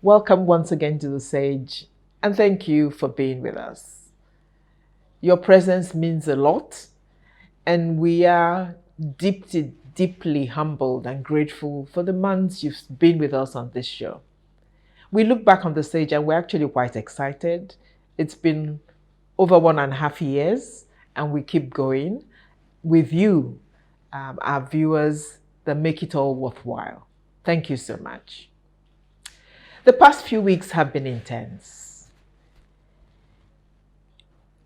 Welcome once again to the Sage, and thank you for being with us. Your presence means a lot, and we are deeply humbled and grateful for the months you've been with us on this show. We look back on the Sage and we're actually quite excited. It's been over 1.5 years, and we keep going with you, our viewers, that make it all worthwhile. Thank you so much. The past few weeks have been intense.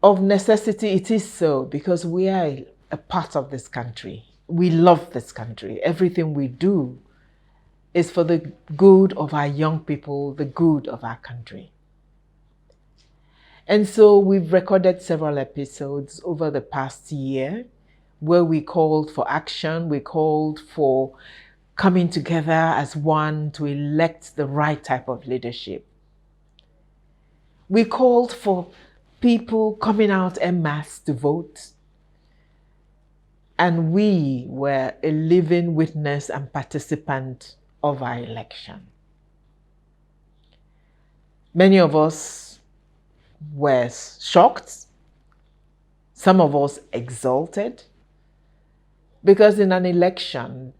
Of necessity, it is so because we are a part of this country. We love this country. Everything we do is for the good of our young people, the good of our country. And so we've recorded several episodes over the past year where we called for action, we called for coming together as one to elect the right type of leadership. We called for people coming out en masse to vote. And we were a living witness and participant of our election. Many of us were shocked, some of us exulted, because in an election,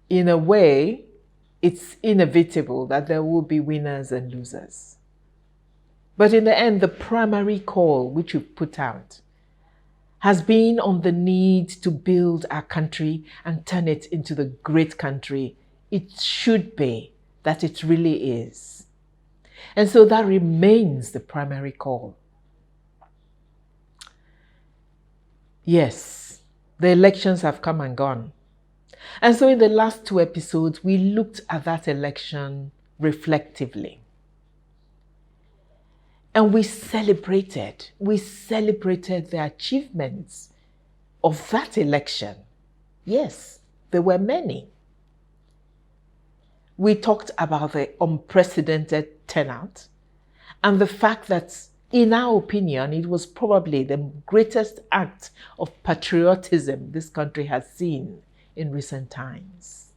in a way, it's inevitable that there will be winners and losers. But in the end, the primary call which we've put out has been on the need to build our country and turn it into the great country it should be, that it really is. And so that remains the primary call. Yes, the elections have come and gone. And so in the last 2 episodes, we looked at that election reflectively. And we celebrated the achievements of that election. Yes, there were many. We talked about the unprecedented turnout and the fact that, in our opinion, it was probably the greatest act of patriotism this country has seen in recent times.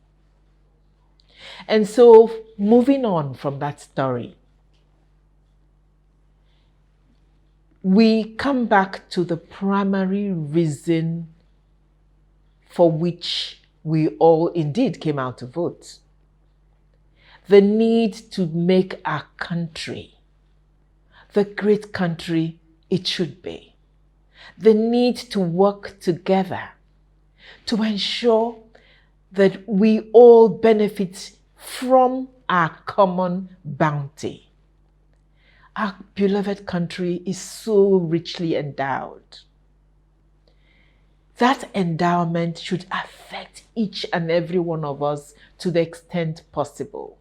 And so, moving on from that story, we come back to the primary reason for which we all indeed came out to vote. The need to make our country the great country it should be. The need to work together to ensure that we all benefit from our common bounty. Our beloved country is so richly endowed. That endowment should affect each and every one of us to the extent possible.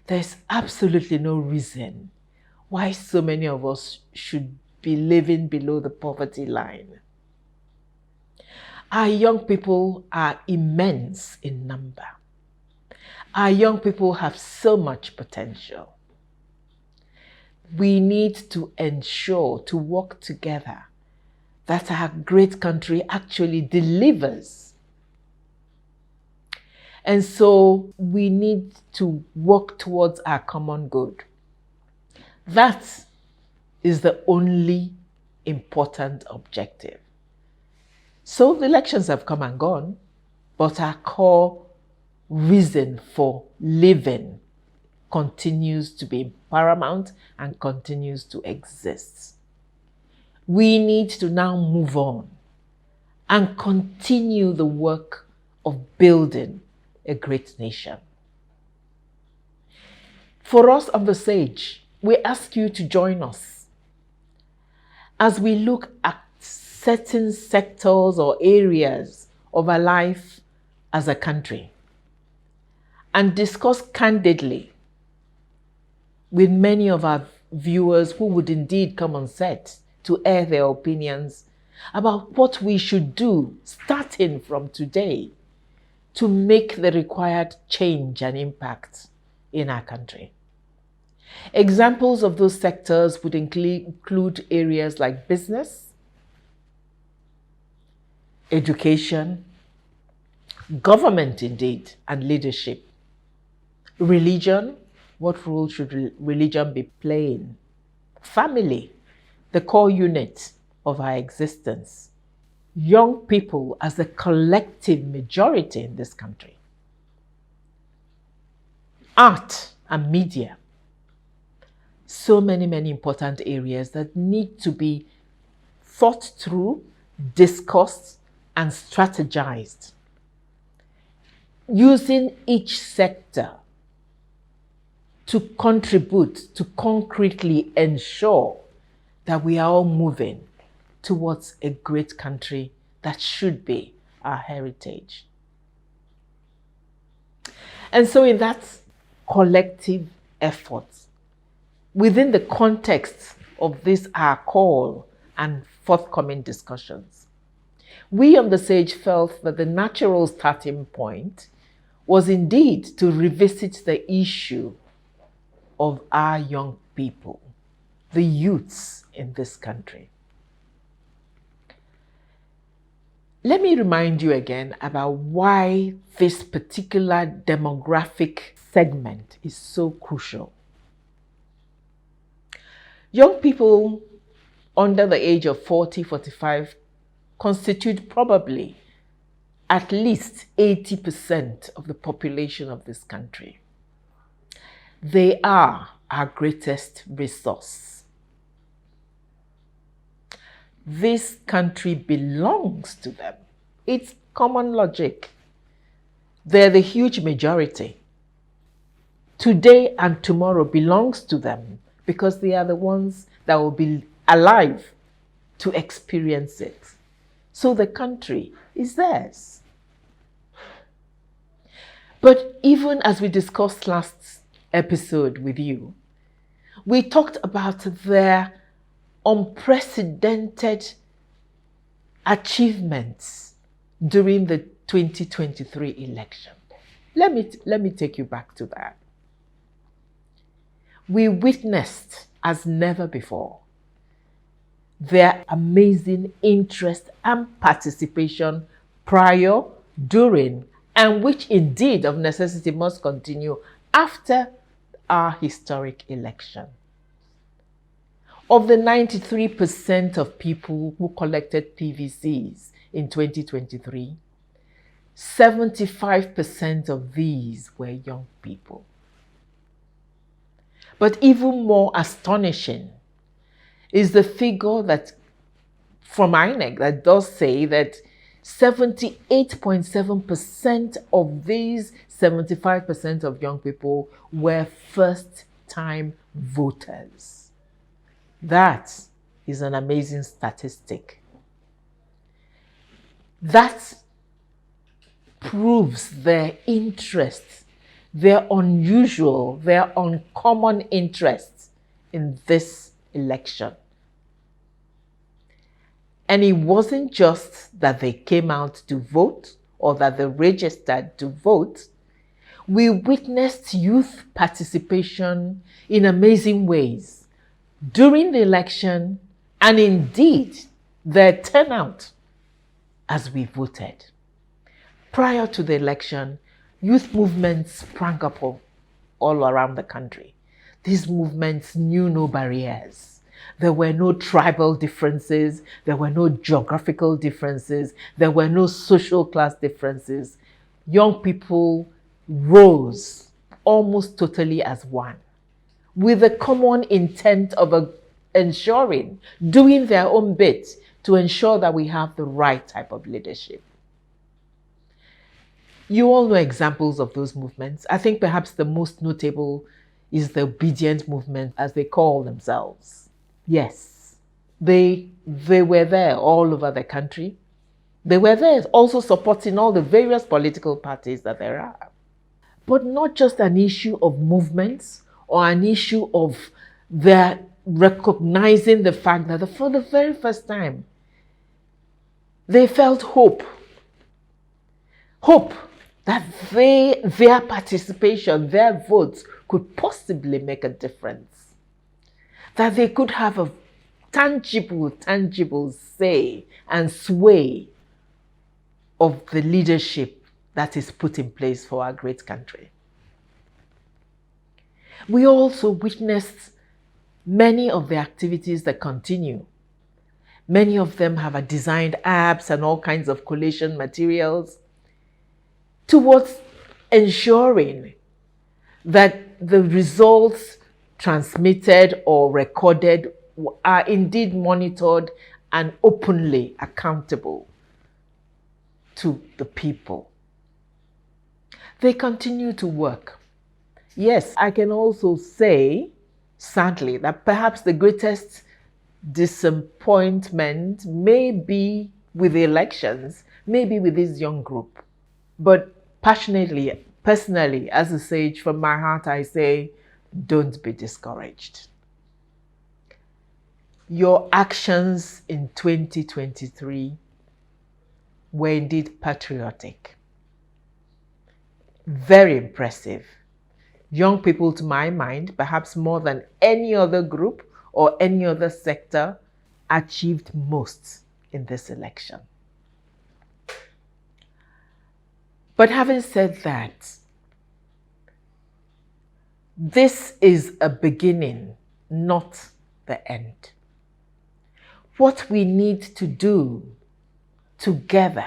There's absolutely no reason why so many of us should be living below the poverty line. Our young people are immense in number. Our young people have so much potential. We need to ensure, to work together, that our great country actually delivers. And so we need to work towards our common good. That is the only important objective. So the elections have come and gone, but our core reason for living continues to be paramount and continues to exist. We need to now move on and continue the work of building a great nation. For us on the Sage, we ask you to join us as we look at certain sectors or areas of our life as a country and discuss candidly with many of our viewers who would indeed come on set to air their opinions about what we should do starting from today to make the required change and impact in our country. Examples of those sectors would include areas like business, education, government indeed, and leadership, religion, What role should religion be playing? Family, the core unit of our existence. Young people as the collective majority in this country. Art and media. So many important areas that need to be thought through, discussed, and strategized. Using each sector to contribute to concretely ensure that we are all moving towards a great country that should be our heritage. And so in that collective effort, within the context of this our call and forthcoming discussions, we on the Sage felt that the natural starting point was indeed to revisit the issue of our young people, the youths in this country. Let me remind you again about why this particular demographic segment is so crucial. Young people under the age of 40, 45 constitute probably at least 80% of the population of this country. They are our greatest resource. This country belongs to them. It's common logic. They're the huge majority. Today and tomorrow belongs to them because they are the ones that will be alive to experience it. So the country is theirs. But even as we discussed last episode with you, we talked about their unprecedented achievements during the 2023 election. Let me take you back to that. We witnessed, as never before, their amazing interest and participation prior, during, and which indeed of necessity must continue after our historic election. Of the 93% of people who collected PVCs in 2023, 75% of these were young people. But even more astonishing is the figure that from INEC that does say that 78.7% of these 75% of young people were first-time voters. That is an amazing statistic. That proves their interest, their unusual, their uncommon interest in this election. And it wasn't just that they came out to vote or that they registered to vote. We witnessed youth participation in amazing ways during the election, and indeed their turnout as we voted. Prior to the election, youth movements sprang up all around the country. These movements knew no barriers. There were no tribal differences. There were no geographical differences. There were no social class differences. Young people rose almost totally as one, with the common intent of ensuring, doing their own bit to ensure that we have the right type of leadership. You all know examples of those movements. I think perhaps the most notable is the obedient movement, as they call themselves. Yes, they were there all over the country. They were there also supporting all the various political parties that there are. But not just an issue of movements or an issue of their recognizing the fact that for the very first time, they felt hope. Hope that their participation, their votes could possibly make a difference. That they could have a tangible say and sway of the leadership that is put in place for our great country. We also witnessed many of the activities that continue. Many of them have designed apps and all kinds of collation materials towards ensuring that the results transmitted or recorded are indeed monitored and openly accountable to the people. They continue to work. Yes, I can also say, sadly, that perhaps the greatest disappointment may be with the elections, maybe with this young group. But passionately, personally, as a sage, from my heart, I say, don't be discouraged. Your actions in 2023 were indeed patriotic. Very impressive. Young people, to my mind, perhaps more than any other group or any other sector, achieved most in this election. But having said that, this is a beginning, not the end. What we need to do together,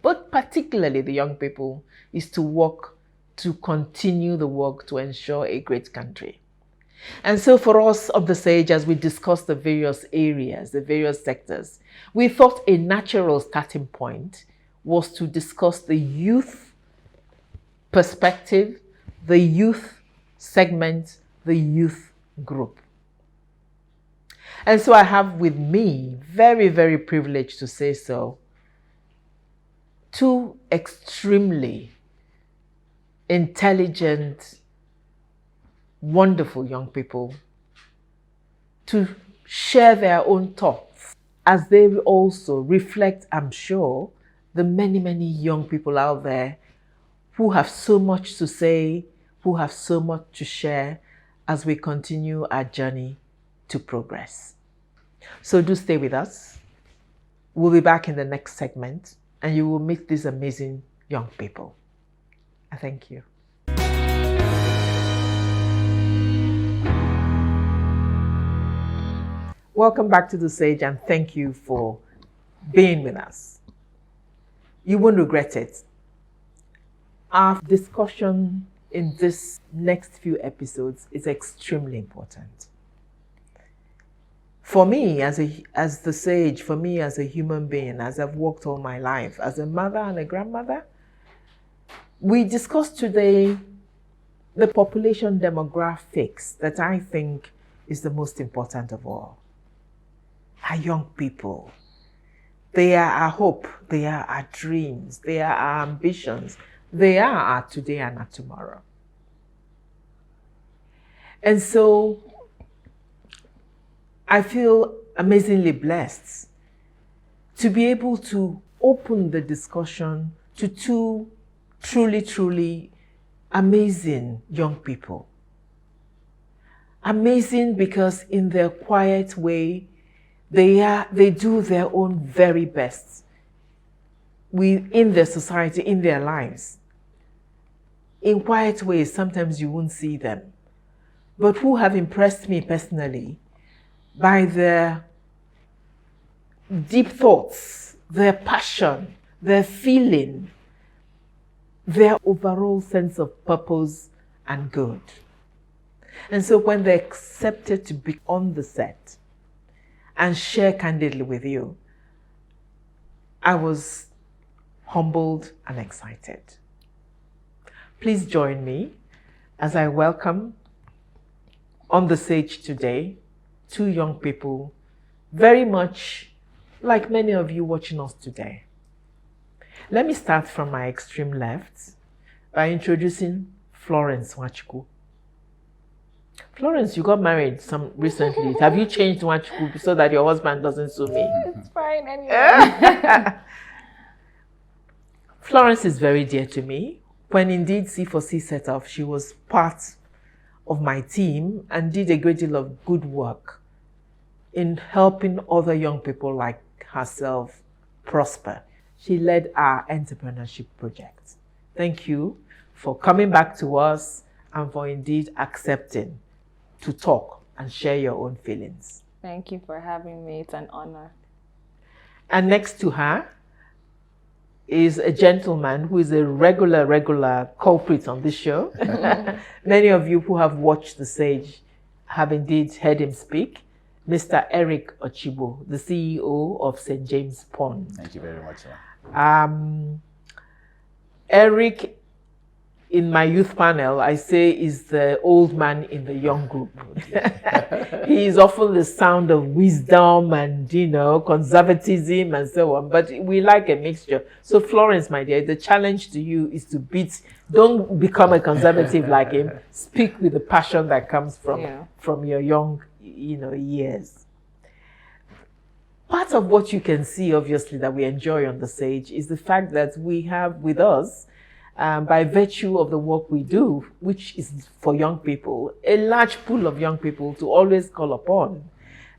but particularly the young people, is to work to continue the work to ensure a great country. And so for us of the Sage, as we discuss the various areas, the various sectors, we thought a natural starting point was to discuss the youth perspective, the youth segment, the youth group. And so I have with me, very, very privileged to say so, two extremely intelligent, wonderful young people to share their own thoughts as they also reflect, I'm sure, the many, many young people out there who have so much to say, who have so much to share as we continue our journey to progress. So do stay with us. We'll be back in the next segment and you will meet these amazing young people. I thank you. Welcome back to the Sage and thank you for being with us. You won't regret it. Our discussion in this next few episodes is extremely important. For me, as the Sage, for me as a human being, as I've walked all my life, as a mother and a grandmother, we discussed today the population demographics that I think is the most important of all. Our young people. They are our hope. They are our dreams. They are our ambitions. They are our today and our tomorrow. And so I feel amazingly blessed to be able to open the discussion to two truly, truly amazing young people. Amazing because in their quiet way, they do their own very best in their society, in their lives. In quiet ways, sometimes you won't see them, but who have impressed me personally by their deep thoughts, their passion, their feeling, their overall sense of purpose and good. And so when they accepted to be on the set and share candidly with you, I was humbled and excited. Please join me as I welcome on the Sage today two young people, very much like many of you watching us today. Let me start from my extreme left by introducing Florence Nwachukwu. Florence, you got married recently. Have you changed Nwachukwu so that your husband doesn't sue me? It's fine anyway. Florence is very dear to me. When indeed C4C set off, she was part of my team and did a great deal of good work in helping other young people like herself prosper. She led our entrepreneurship project. Thank you for coming back to us and for indeed accepting to talk and share your own feelings. Thank you for having me. It's an honor. And next to her is a gentleman who is a regular culprit on this show. Many of you who have watched The Sage have indeed heard him speak. Mr. Eric Ochibo, the CEO of St. James Pond. Thank you very much, sir. Eric, in my youth panel, I say is the old man in the young group. He is often the sound of wisdom and, conservatism and so on, but we like a mixture. So Florence, my dear, the challenge to you is to don't become a conservative like him. Speak with the passion that comes from your young, years. Part of what you can see, obviously, that we enjoy on The Sage is the fact that we have with us, by virtue of the work we do, which is for young people, a large pool of young people to always call upon,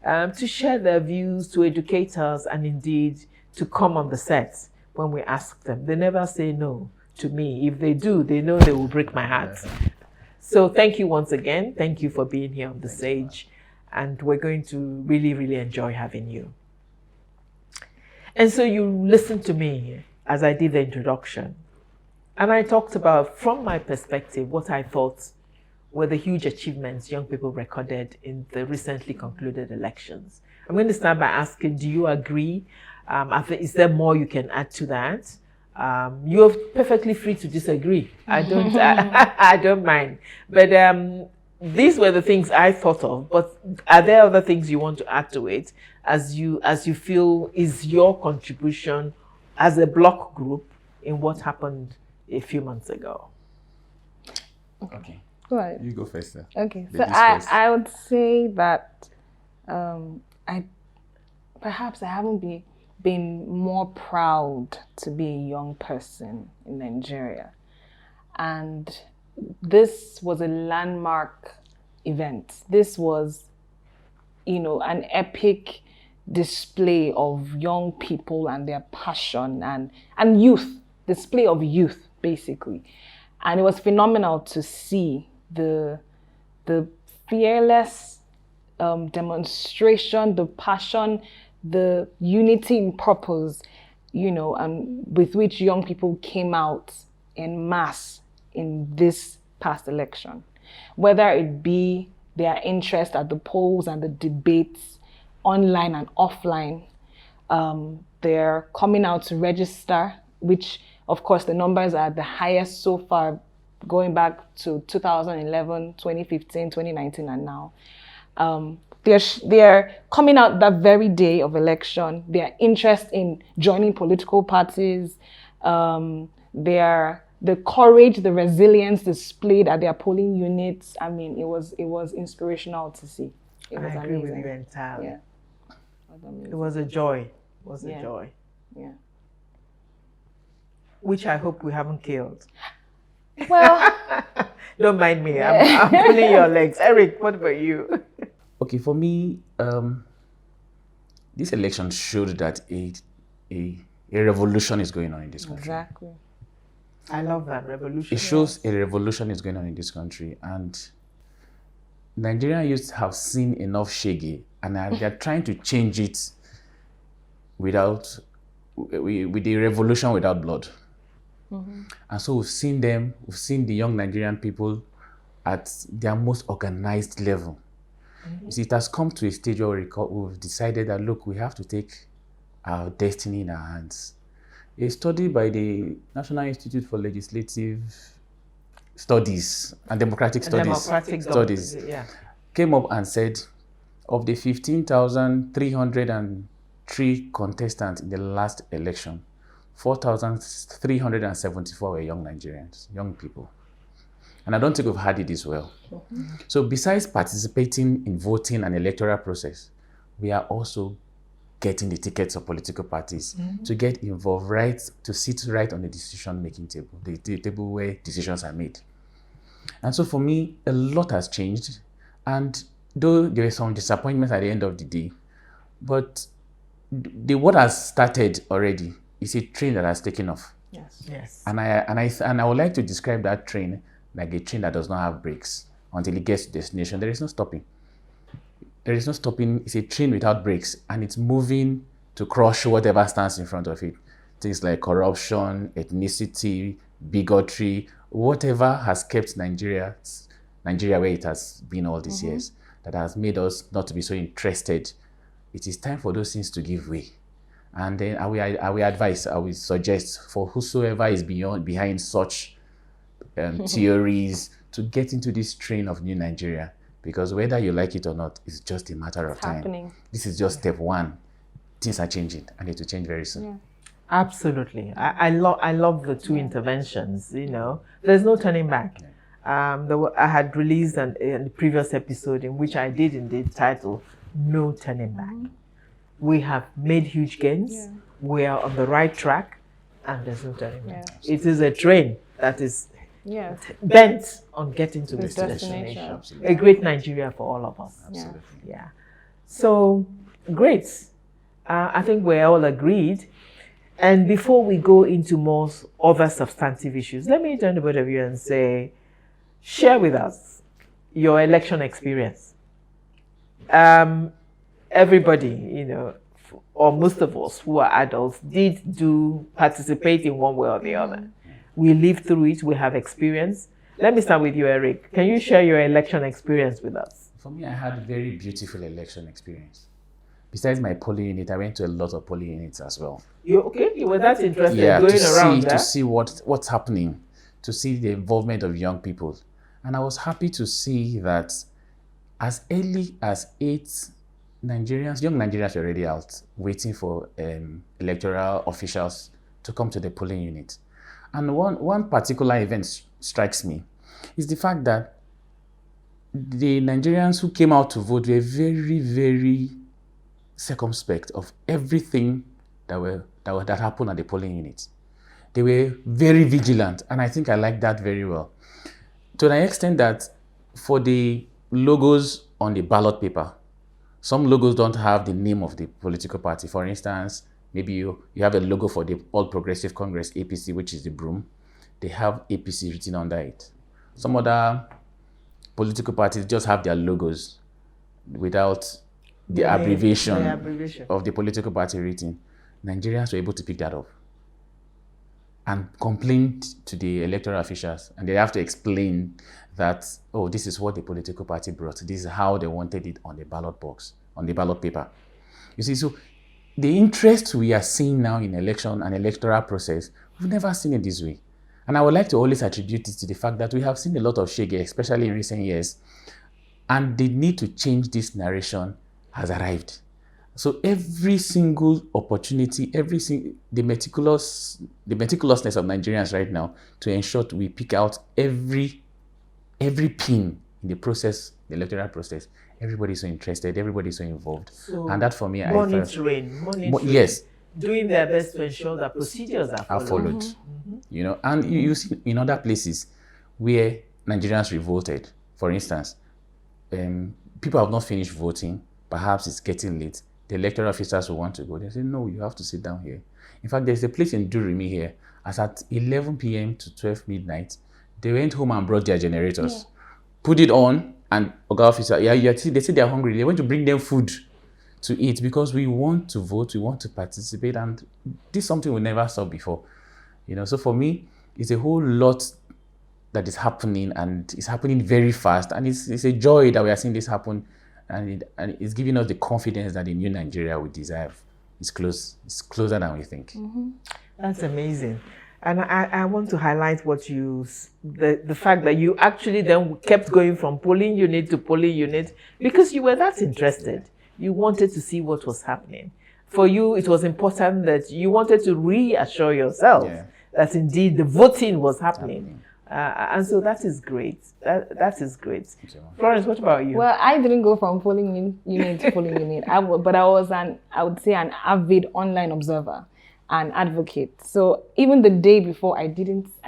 to share their views, to educate us, and indeed to come on the set when we ask them. They never say no to me. If they do, they know they will break my heart. So thank you once again. Thank you for being here on The Sage. And we're going to really, really enjoy having you. And so you listened to me as I did the introduction. And I talked about, from my perspective, what I thought were the huge achievements young people recorded in the recently concluded elections. I'm going to start by asking, do you agree? Is there more you can add to that? You're perfectly free to disagree. I don't mind. But these were the things I thought of. But are there other things you want to add to it as you feel is your contribution as a block group in what happened a few months ago? Okay. Go ahead. You go first, sir. Okay. So I would say that I haven't been more proud to be a young person in Nigeria. And this was a landmark event. This was, an epic display of young people and their passion and youth, display of youth, basically. And it was phenomenal to see the fearless demonstration, the passion, the unity in purpose, with which young people came out en masse in this past election. Whether it be their interest at the polls and the debates, online and offline, they're coming out to register, which, of course, the numbers are the highest so far, going back to 2011, 2015, 2019, and now. They're coming out that very day of election. Their interest in joining political parties, the courage, the resilience displayed at their polling units. I mean, it was inspirational to see. It was I agree amazing. with you entirely. Yeah. It was a joy. It was a joy. Yeah. Which I hope we haven't killed. Well, don't mind me. I'm pulling your legs. Eric, what about you? Okay, for me, this election showed that a revolution is going on in this country. exactly. I love that revolution. It shows a revolution is going on in this country, and Nigerian youth have seen enough shege, and they're trying to change it with a revolution without blood. Mm-hmm. And so we've seen the young Nigerian people at their most organized level. Mm-hmm. You see, it has come to a stage where we've decided that, look, we have to take our destiny in our hands. A study by the National Institute for Legislative Studies and Democratic Studies came up and said, of the 15,303 contestants in the last election, 4,374 were young Nigerians, young people. And I don't think we've had it this well. Mm-hmm. So besides participating in voting and electoral process, we are also getting the tickets of political parties to get involved, to sit right on the decision-making table, the table where decisions are made. And so for me, a lot has changed. And though there were some disappointments at the end of the day, but what has started already is a train that has taken off. Yes. Yes. And I would like to describe that train like a train that does not have brakes until it gets to destination. There is no stopping. There is no stopping. It's a train without brakes, and it's moving to crush whatever stands in front of it. Things like corruption, ethnicity, bigotry, whatever has kept Nigeria where it has been all these years, that has made us not to be so interested. It is time for those things to give way. And then I will suggest for whosoever is behind such theories to get into this train of new Nigeria, because whether you like it or not, it's just a matter of time. Happening. This is just step one. Things are changing, and need to change very soon. Yeah. Absolutely. I love the two interventions, There's no turning back. I had released a previous episode in which I did indeed title No Turning Back. We have made huge gains. Yeah. We are on the right track, and there's no turning back. Yeah. It is a train that is bent on getting to this destination. Absolutely. A great Nigeria for all of us. Absolutely. Yeah. So, great. I think we're all agreed. And before we go into more other substantive issues, let me turn to both of you and say, share with us your election experience. Everybody, or most of us who are adults did participate in one way or the other. We lived through it, we have experience. Let me start with you, Eric. Can you share your election experience with us? For me, I had a very beautiful election experience. Besides my polling unit, I went to a lot of polling units as well. You okay? You were that interested going around to see what's happening, to see the involvement of young people. And I was happy to see that as early as 8 young Nigerians were already out waiting for electoral officials to come to the polling unit. And one particular event strikes me is the fact that the Nigerians who came out to vote were very, very circumspect of everything that happened at the polling unit. They were very vigilant, and I think I like that very well. To the extent that for the logos on the ballot paper, some logos don't have the name of the political party. For instance, maybe you have a logo for the All Progressive Congress, APC, which is the broom. They have APC written under it. Some other political parties just have their logos without the abbreviation of the political party written. Nigerians were able to pick that up and complained to the electoral officials, and they have to explain that, this is what the political party brought. This is how they wanted it on the ballot box, on the ballot paper. You see, so the interest we are seeing now in election and electoral process, we've never seen it this way. And I would like to always attribute it to the fact that we have seen a lot of shege, especially in recent years, and the need to change this narration has arrived. So every single opportunity, the meticulousness of Nigerians right now to ensure we pick out every pin in the process, the electoral process. Everybody's so interested, everybody's so involved. So and that for me, monitoring. Yes. Doing their best to ensure that procedures are followed. And you see in other places where Nigerians revolted, for instance, people have not finished voting, perhaps it's getting late. The electoral officers who want to go, they say, no, you have to sit down here. In fact, there's a place in Durumi here, as at 11 p.m. to 12 midnight, they went home and brought their generators, put it on, and Oga officer, they say they're hungry. They want to bring them food to eat because we want to vote, we want to participate, and this is something we never saw before. So for me, it's a whole lot that is happening, and it's happening very fast, and it's a joy that we are seeing this happen. And it's giving us the confidence that the new Nigeria we deserve is closer than we think. That's amazing. And I want to highlight the fact that you actually then kept going from polling unit to polling unit because you were that interested. You wanted to see what was happening. For you, it was important that you wanted to reassure yourself that indeed the voting was happening. And so that is great. That is great. Florence, what about you? Well, I didn't go from polling unit to polling unit, but I was an avid online observer and advocate. So even the day before, I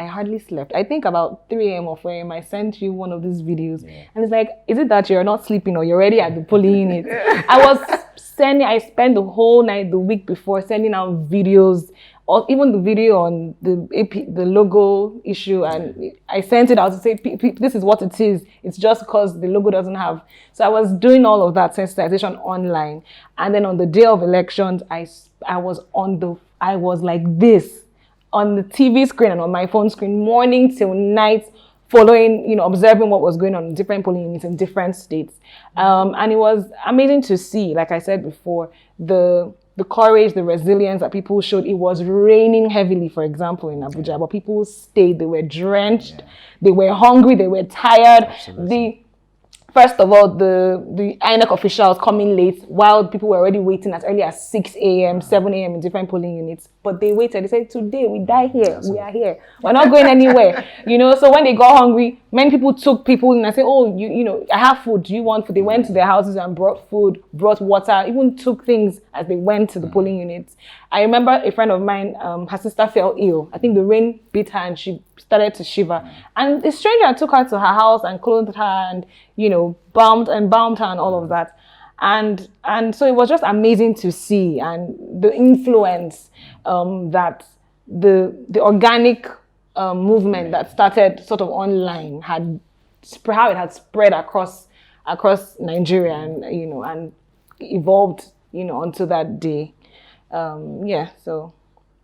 hardly slept. I think about 3 a.m. or 4 a.m. I sent you one of these videos, and it's like, is it that you're not sleeping or you're already at the polling unit? I spent the whole night the week before sending out videos or even the video on the the logo issue, and I sent it out to say, this is what it is. It's just because the logo doesn't have. So I was doing all of that sensitization online, and then on the day of elections, I was like this on the TV screen and on my phone screen, morning till night, following, observing what was going on in different polling units in different states. And it was amazing to see, like I said before, the courage, the resilience that people showed. It was raining heavily, for example, in Abuja, but people stayed. They were drenched, they were hungry, they were tired. First of all, the INEC officials coming late while people were already waiting as early as 6 a.m., 7 a.m. in different polling units. But they waited. They said, today we die here. We are here. We're not going anywhere. So when they got hungry, many people took people and I said, I have food. Do you want food? They went to their houses and brought food, brought water, even took things as they went to the polling units. I remember a friend of mine, her sister fell ill. I think the rain beat her and she started to shiver. And a stranger took her to her house and clothed her and, balmed her and all of that. And so it was just amazing to see, and the influence that the organic movement that started sort of online how it had spread across Nigeria and evolved, onto that day. So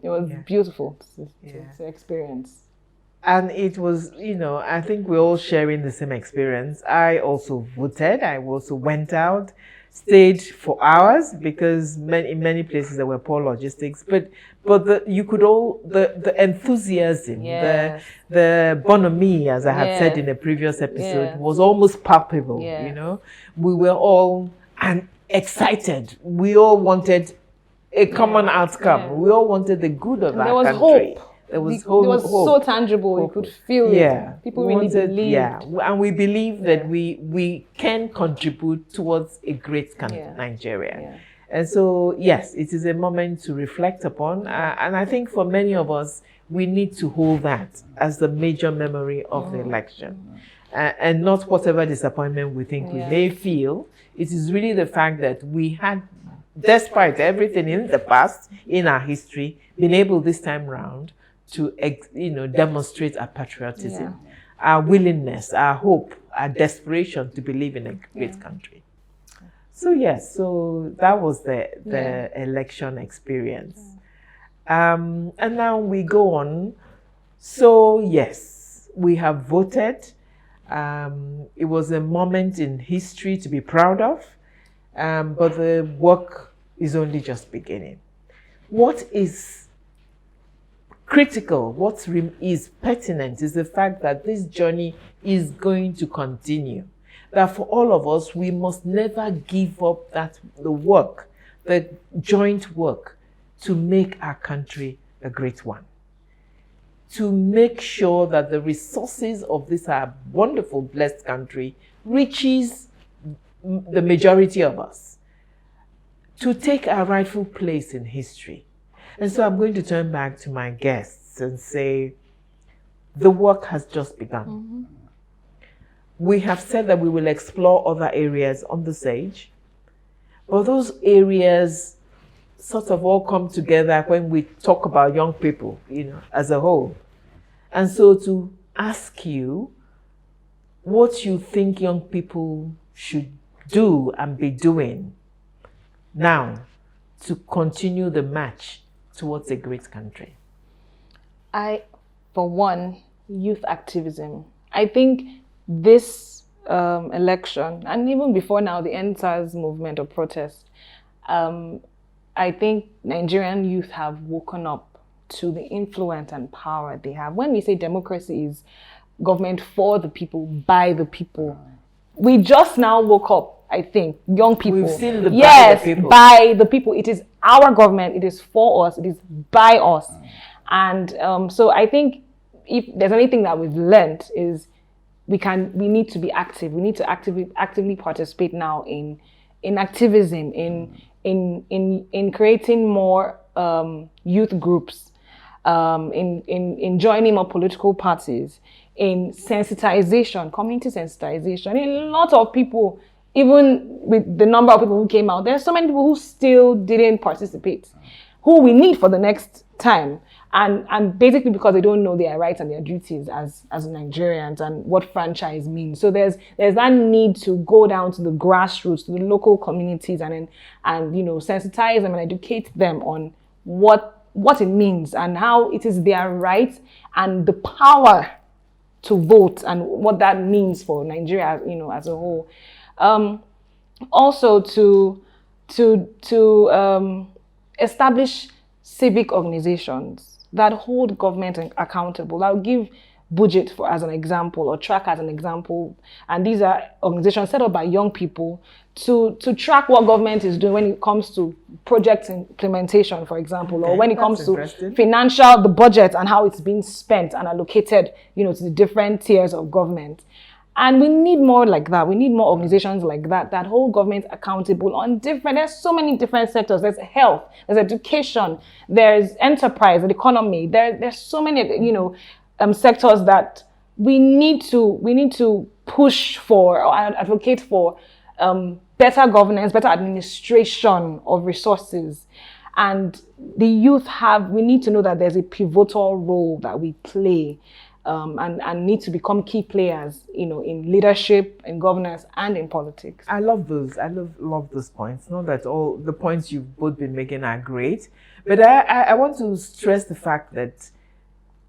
it was beautiful to experience. And it was, I think we're all sharing the same experience. I also voted. I also went out, stayed for hours because in many places there were poor logistics. But the enthusiasm, the bonhomie, as I had said in a previous episode, was almost palpable. We were all excited. We all wanted a common outcome. We all wanted the good of our country. There was hope. There was hope. It was so tangible. You could feel it. People really believed. Yeah, and we believe that we can contribute towards a great Nigeria. Yeah. And so, yes, it is a moment to reflect upon. And I think for many of us, we need to hold that as the major memory of the election. And not whatever disappointment we think we may feel. It is really the fact that we had, despite everything in the past, in our history, been able this time round to demonstrate our patriotism, our willingness, our hope, our desperation to believe in a great country. So so that was the election experience. And now we go on. So yes, we have voted. It was a moment in history to be proud of, but the work is only just beginning. What is critical, what is pertinent, is the fact that this journey is going to continue. That for all of us, we must never give up the work, the joint work, to make our country a great one. To make sure that the resources of this our wonderful, blessed country reaches the majority of us. To take our rightful place in history. And so I'm going to turn back to my guests and say, the work has just begun. We have said that we will explore other areas on the stage, but those areas sort of all come together when we talk about young people, as a whole. And so to ask you what you think young people should do and be doing now to continue the march towards a great country. For one, youth activism. I think this election, and even before now, the EndSARS movement of protest, I think Nigerian youth have woken up to the influence and power they have. When we say democracy is government for the people, by the people, we just now woke up, I think, young people. We've seen the by the people. By the people. It is our government. It is for us. It is by us. And so I think if there's anything that we've learned is we need to be active. We need to actively participate now in activism, in creating more youth groups, in joining more political parties, in sensitization, community sensitization. A lot of people, even with the number of people who came out, there's so many people who still didn't participate, who we need for the next time. And basically because they don't know their rights and their duties as Nigerians and what franchise means. So there's that need to go down to the grassroots, to the local communities, and sensitize them and educate them on what it means and how it is their right and the power to vote and what that means for Nigeria, as a whole. Also to establish civic organizations that hold government accountable. I'll give Budget as an example, or Track as an example. And these are organizations set up by young people to track what government is doing when it comes to project implementation, for example, or when it comes to the budget and how it's being spent and allocated, to the different tiers of government. And we need more like that. We need more organizations like that hold government accountable on there's so many different sectors. There's health, there's education, there's enterprise and economy. There's so many, sectors that we need to push for or advocate for better governance, better administration of resources. And the youth we need to know that there's a pivotal role that we play. And need to become key players, in leadership, in governance, and in politics. I love those. I love those points. Not that all the points you've both been making are great, but I want to stress the fact that,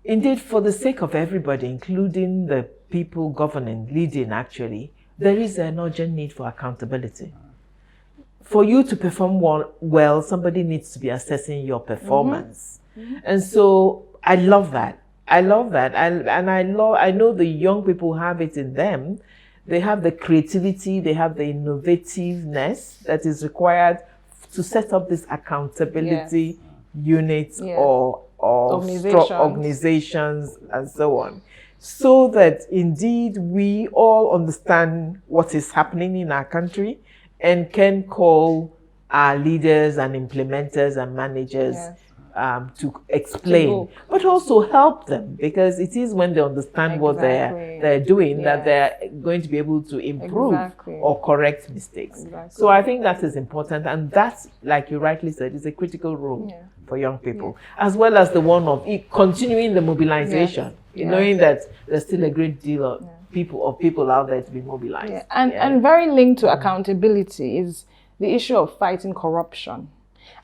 indeed, for the sake of everybody, including the people governing, leading, actually, there is an urgent need for accountability. For you to perform well, somebody needs to be assessing your performance, and so I love that. I know the young people have it in them. They have the creativity, they have the innovativeness that is required to set up this accountability units or organizations and so on. So that indeed we all understand what is happening in our country and can call our leaders and implementers and managers to explain, but also help them, because it is when they understand what they're doing that they're going to be able to improve or correct mistakes. So I think that is important, and that's, like you rightly said, is a critical role for young people, as well as the one of continuing the mobilization, knowing that there's still a great deal of people out there to be mobilized. And very linked to accountability is the issue of fighting corruption.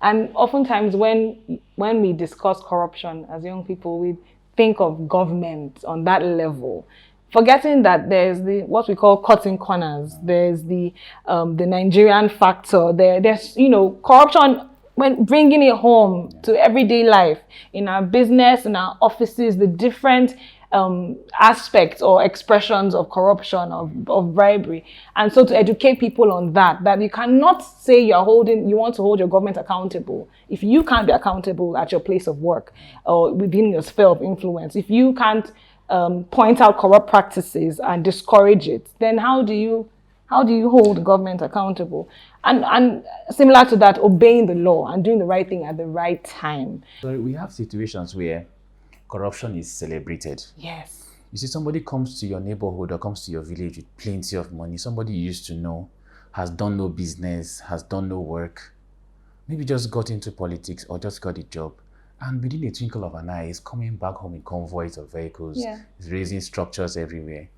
And oftentimes when we discuss corruption as young people, we think of government on that level, forgetting that there's what we call cutting corners. There's the Nigerian factor. There's corruption when bringing it home to everyday life, in our business, in our offices, the different aspects or expressions of corruption, of bribery. And so to educate people on that you cannot say you want to hold your government accountable if you can't be accountable at your place of work or within your sphere of influence. If you can't point out corrupt practices and discourage it, then how do you hold government accountable? And similar to that, obeying the law and doing the right thing at the right time. So we have situations where corruption is celebrated. Yes. You see, somebody comes to your neighborhood or comes to your village with plenty of money, somebody you used to know, has done no business, has done no work, maybe just got into politics or just got a job, and within a twinkle of an eye is coming back home in convoys of vehicles, is raising structures everywhere.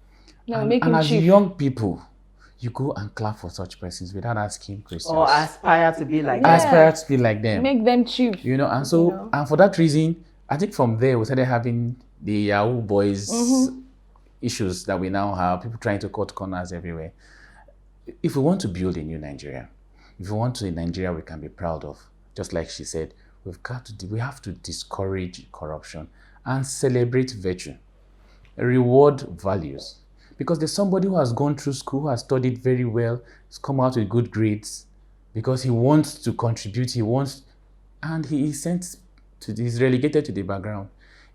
And as young people, you go and clap for such persons without asking questions. Or aspire to be like them. Aspire to be like them. Make them chief. And so, and for that reason, I think from there we started having the Yahoo Boys issues that we now have, people trying to cut corners everywhere. If we want to build a new Nigeria, if we want a Nigeria we can be proud of, just like she said, we have to discourage corruption and celebrate virtue, reward values. Because there's somebody who has gone through school, who has studied very well, has come out with good grades, because he wants to contribute, and he is he's relegated to the background.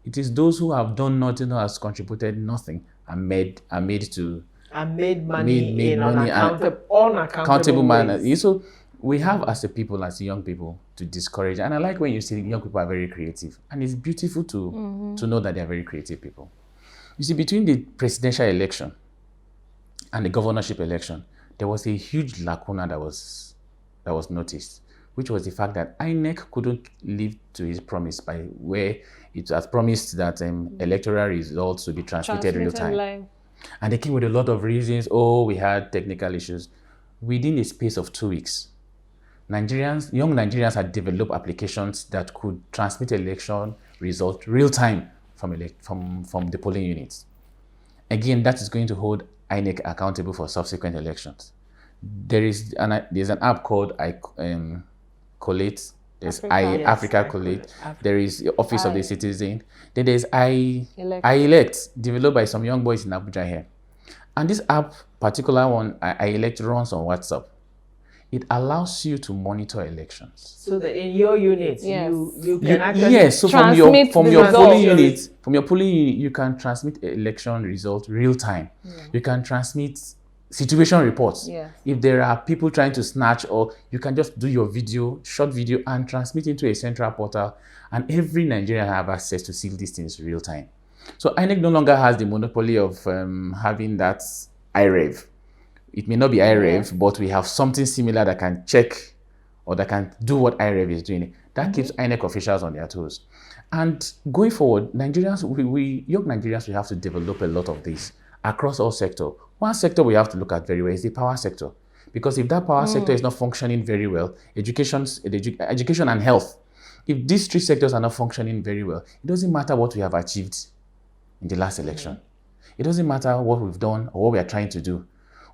It is those who have done nothing, who has contributed nothing, and made money in unaccountable manner. So we have, as a people, as young people, to discourage. And I like when you say young people are very creative, and it's beautiful to know that they are very creative people. You see, between the presidential election and the governorship election, there was a huge lacuna that was noticed. which was the fact that INEC couldn't live to his promise by where it has promised that electoral results will be transmitted real time. Live. And they came with a lot of reasons. Oh, we had technical issues. Within a space of 2 weeks, young Nigerians had developed applications that could transmit election results real time from the polling units. Again, that is going to hold INEC accountable for subsequent elections. There's an app called Collate. There's Africa Collate. There is Office of the Citizen. Then there's iElect, developed by some young boys in Abuja here. And this app, particular one, iElect, runs on WhatsApp. It allows you to monitor elections. So that in your unit, you can actually so from your polling unit, you can transmit election results real time. You can transmit situation reports. If there are people trying to snatch, or you can just do your short video and transmit into a central portal, and every Nigerian have access to see these things real time. So INEC no longer has the monopoly of having that IREV. It may not be IREV, but we have something similar that can check or that can do what IREV is doing. That keeps INEC officials on their toes. And going forward, young Nigerians, we have to develop a lot of this across all sectors. One sector we have to look at very well is the power sector. Because if that power sector is not functioning very well, education and health, if these three sectors are not functioning very well, it doesn't matter what we have achieved in the last election. It doesn't matter what we've done or what we are trying to do.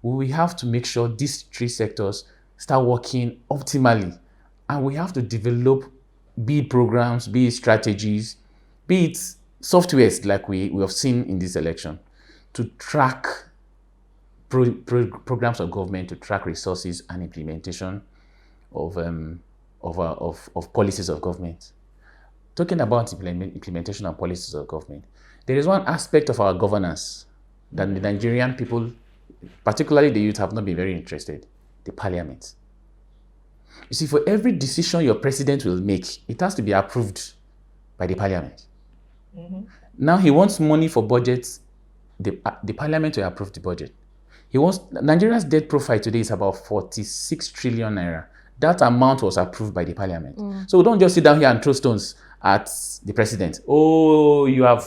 We have to make sure these three sectors start working optimally. And we have to develop, be it programs, be it strategies, be it softwares like we have seen in this election, to track programs of government, to track resources and implementation of policies of government. Talking about implementation of policies of government, there is one aspect of our governance that the Nigerian people, particularly the youth, have not been very interested: the parliament. You see, for every decision your president will make, it has to be approved by the parliament. Now he wants money for budgets, the parliament will approve the budget. Nigeria's debt profile today is about 46 trillion naira. That amount was approved by the parliament. So we don't just sit down here and throw stones at the president. Oh, you have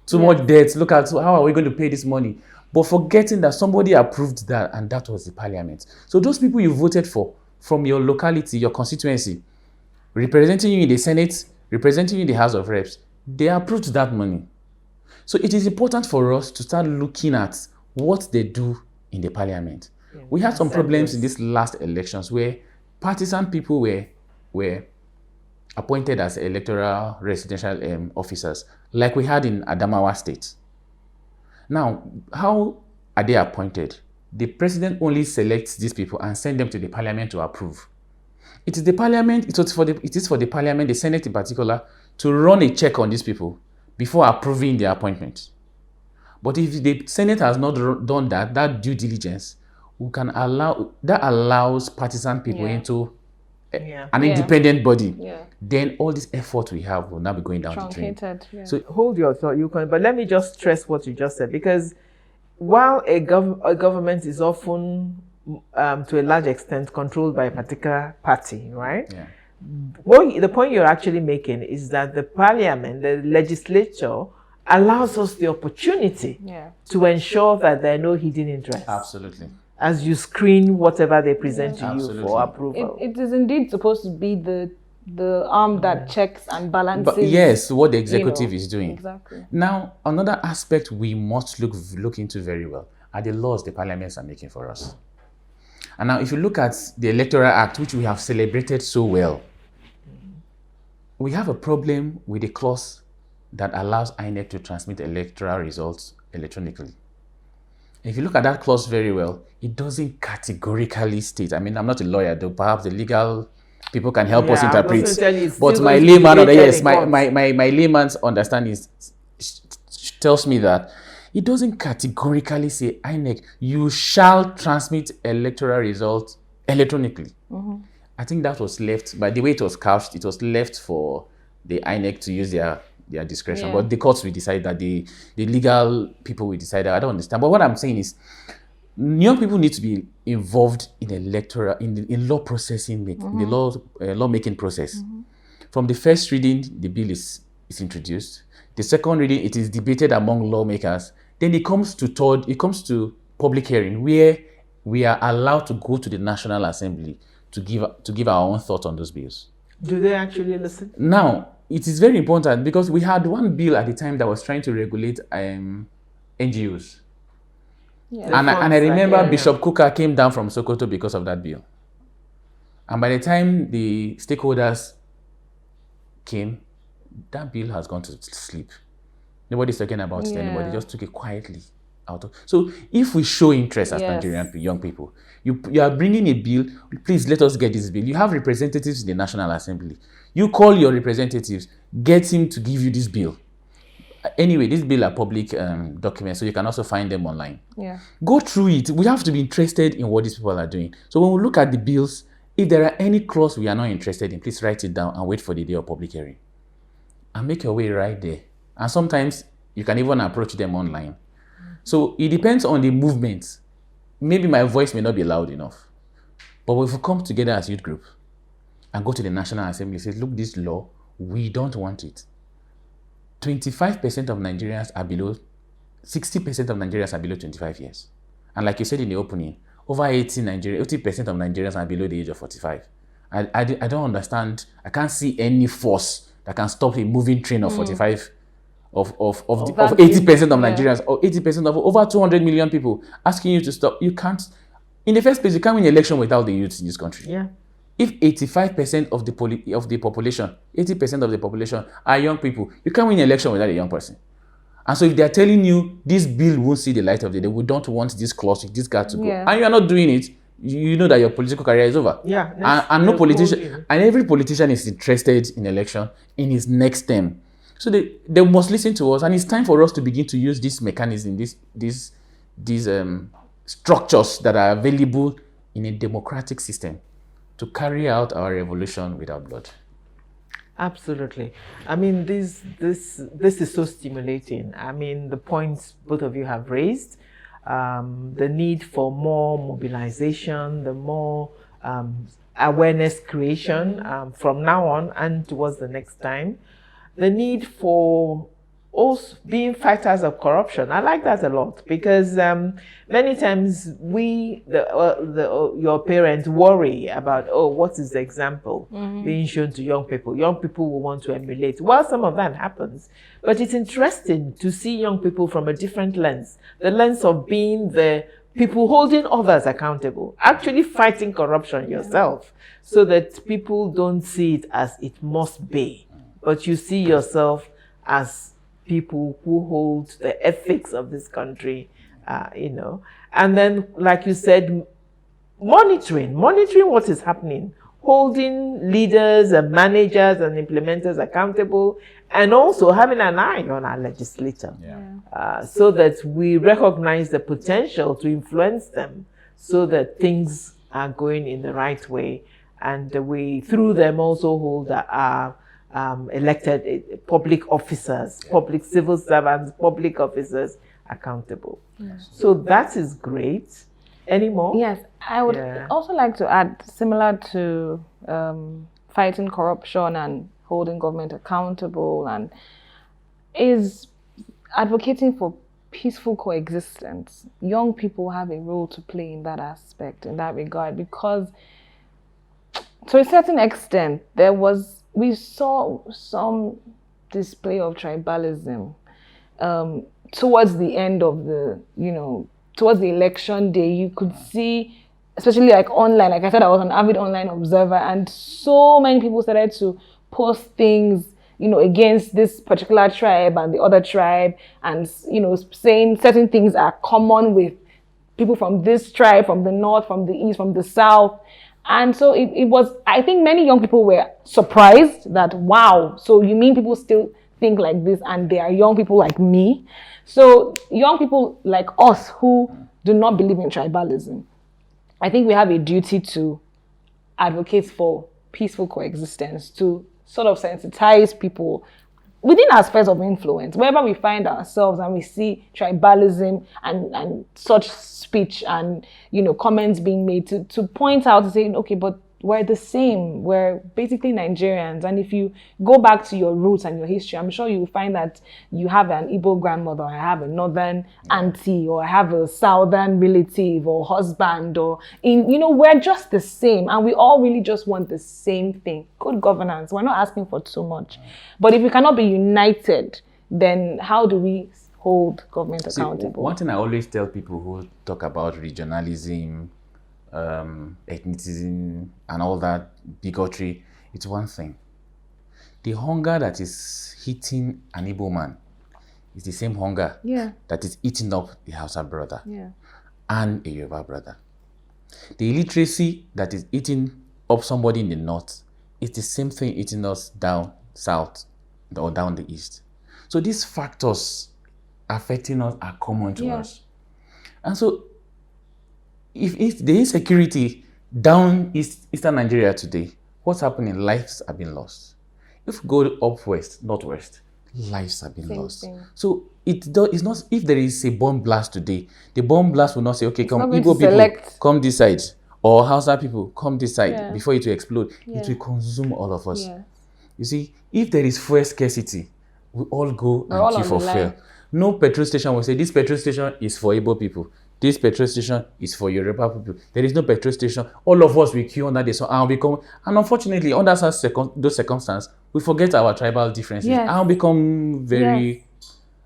too much debt. Look at how are we going to pay this money? But forgetting that somebody approved that, and that was the parliament. So those people you voted for from your locality, your constituency, representing you in the Senate, representing you in the House of Reps, they approved that money. So it is important for us to start looking at what they do in the parliament. We had some problems in these last elections where partisan people were appointed as electoral residential officers, like we had in Adamawa State. Now, how are they appointed? The president only selects these people and sends them to the parliament to approve. It is the parliament, it is for the parliament, the Senate in particular, to run a check on these people before approving their appointment. But if the Senate has not done that due diligence, that allows partisan people into an independent body. Then all this effort we have will now be going down the drain. So hold your thought, but let me just stress what you just said, because while a government is often to a large extent controlled by a particular party, right? The point you're actually making is that the parliament, the legislature, allows us the opportunity to ensure that there are no hidden interests. Absolutely. As you screen whatever they present to you for approval. It is indeed supposed to be the arm that checks and balances. But yes, what the executive is doing. Exactly. Now, another aspect we must look into very well are the laws the parliaments are making for us. And now, if you look at the Electoral Act, which we have celebrated so well, we have a problem with the clause that allows INEC to transmit electoral results electronically. If you look at that clause very well, it doesn't categorically state. I mean, I'm not a lawyer, though perhaps the legal people can help us interpret. But my layman's understanding tells me that it doesn't categorically say, INEC, you shall transmit electoral results electronically. I think that was left, by the way it was couched, it was left for the INEC to use their discretion. But the courts will decide that, the legal people will decide that. I don't understand. But what I'm saying is, young people need to be involved in electoral, in law processing, in the law making process. From the first reading, the bill is introduced. The second reading, it is debated among lawmakers. Then it comes to public hearing, where we are allowed to go to the National Assembly to give our own thought on those bills. Do they actually listen? Now, it is very important because we had one bill at the time that was trying to regulate NGOs. Yeah. And I remember Bishop Kuka came down from Sokoto because of that bill. And by the time the stakeholders came, that bill has gone to sleep. Nobody's talking about it anymore. They just took it quietly out. So if we show interest as Nigerian young people, you are bringing a bill, please let us get this bill. You have representatives in the National Assembly. You call your representatives, get him to give you this bill. Anyway, these bills are public documents, so you can also find them online. Yeah. Go through it. We have to be interested in what these people are doing. So when we look at the bills, if there are any clause we are not interested in, please write it down and wait for the day of public hearing. And make your way right there. And sometimes you can even approach them online. So it depends on the movement. Maybe my voice may not be loud enough. But if we come together as youth group and go to the National Assembly and say, look, this law, we don't want it. 25% of Nigerians are below, 60% of Nigerians are below 25 years. And like you said in the opening, over 80% of Nigerians are below the age of 45. I don't understand. I can't see any force that can stop a moving train of 45 of 80% of Nigerians, or 80% of over 200 million people asking you to stop. You can't. In the first place, you can't win an election without the youth in this country. Yeah. If 85% of the population, 80% of the population are young people, you can't win an election without a young person. And so if they are telling you this bill won't see the light of the day, we don't want this clause, this guy to go, and you are not doing it, you know that your political career is over. Yeah. And no politician, and every politician is interested in election in his next term. So they must listen to us, and it's time for us to begin to use this mechanism, these structures that are available in a democratic system to carry out our revolution without blood. Absolutely. I mean, this is so stimulating. I mean, the points both of you have raised, the need for more mobilization, the more awareness creation from now on and towards the next time, the need for also being fighters of corruption. I like that a lot because many times your parents worry about, what is the example being shown to young people? Young people will want to emulate. Well, some of that happens, but it's interesting to see young people from a different lens, the lens of being the people holding others accountable, actually fighting corruption yourself, so that people don't see it as it must be, but you see yourself as people who hold the ethics of this country, and then, like you said, monitoring what is happening, holding leaders and managers and implementers accountable, and also having an eye on our legislature, so that we recognize the potential to influence them, so that things are going in the right way, and we, through them, also hold our elected public officers, public civil servants, public officers accountable. So that is great. Any more? Yes, I would also like to add, similar to fighting corruption and holding government accountable, and is advocating for peaceful coexistence. Young people have a role to play in that aspect, in that regard, because to a certain extent, we saw some display of tribalism towards the end of towards the election day. You could see, especially like online, like I said, I was an avid online observer, and so many people started to post things, against this particular tribe and the other tribe, and, saying certain things are common with people from this tribe, from the north, from the east, from the south. And so it was, I think many young people were surprised that, wow, so you mean people still think like this, and they are young people like me? So young people like us who do not believe in tribalism, I think we have a duty to advocate for peaceful coexistence, to sort of sensitize people within our spheres of influence, wherever we find ourselves and we see tribalism and such speech and, comments being made to point out and say, okay, but we're the same. We're basically Nigerians. And if you go back to your roots and your history, I'm sure you'll find that you have an Igbo grandmother, I have a northern auntie, or I have a southern relative or husband, or we're just the same. And we all really just want the same thing. Good governance. We're not asking for too much. But if we cannot be united, then how do we hold government accountable? One thing I always tell people who talk about regionalism, ethnicism and all that bigotry, it's one thing. The hunger that is hitting an Igbo man is the same hunger that is eating up the Hausa brother and a Yoruba brother. The illiteracy that is eating up somebody in the north is the same thing eating us down south or down the east. So these factors affecting us are common to us. And so if the insecurity down eastern Nigeria today, what's happening? Lives have been lost. If we go up west, northwest, lives have been lost. Thing. So it's not, if there is a bomb blast today, the bomb blast will not say, okay, come Igbo people, come this side, or Hausa people, come this side, before it will explode. It will consume all of us. You see, if there is fuel scarcity, we all go and queue for fuel. No petrol station will say, this petrol station is for Igbo people. This petrol station is for Yoruba people. There is no petrol station. All of us will queue under the sun and become, and unfortunately, under those circumstances, we forget our tribal differences and become very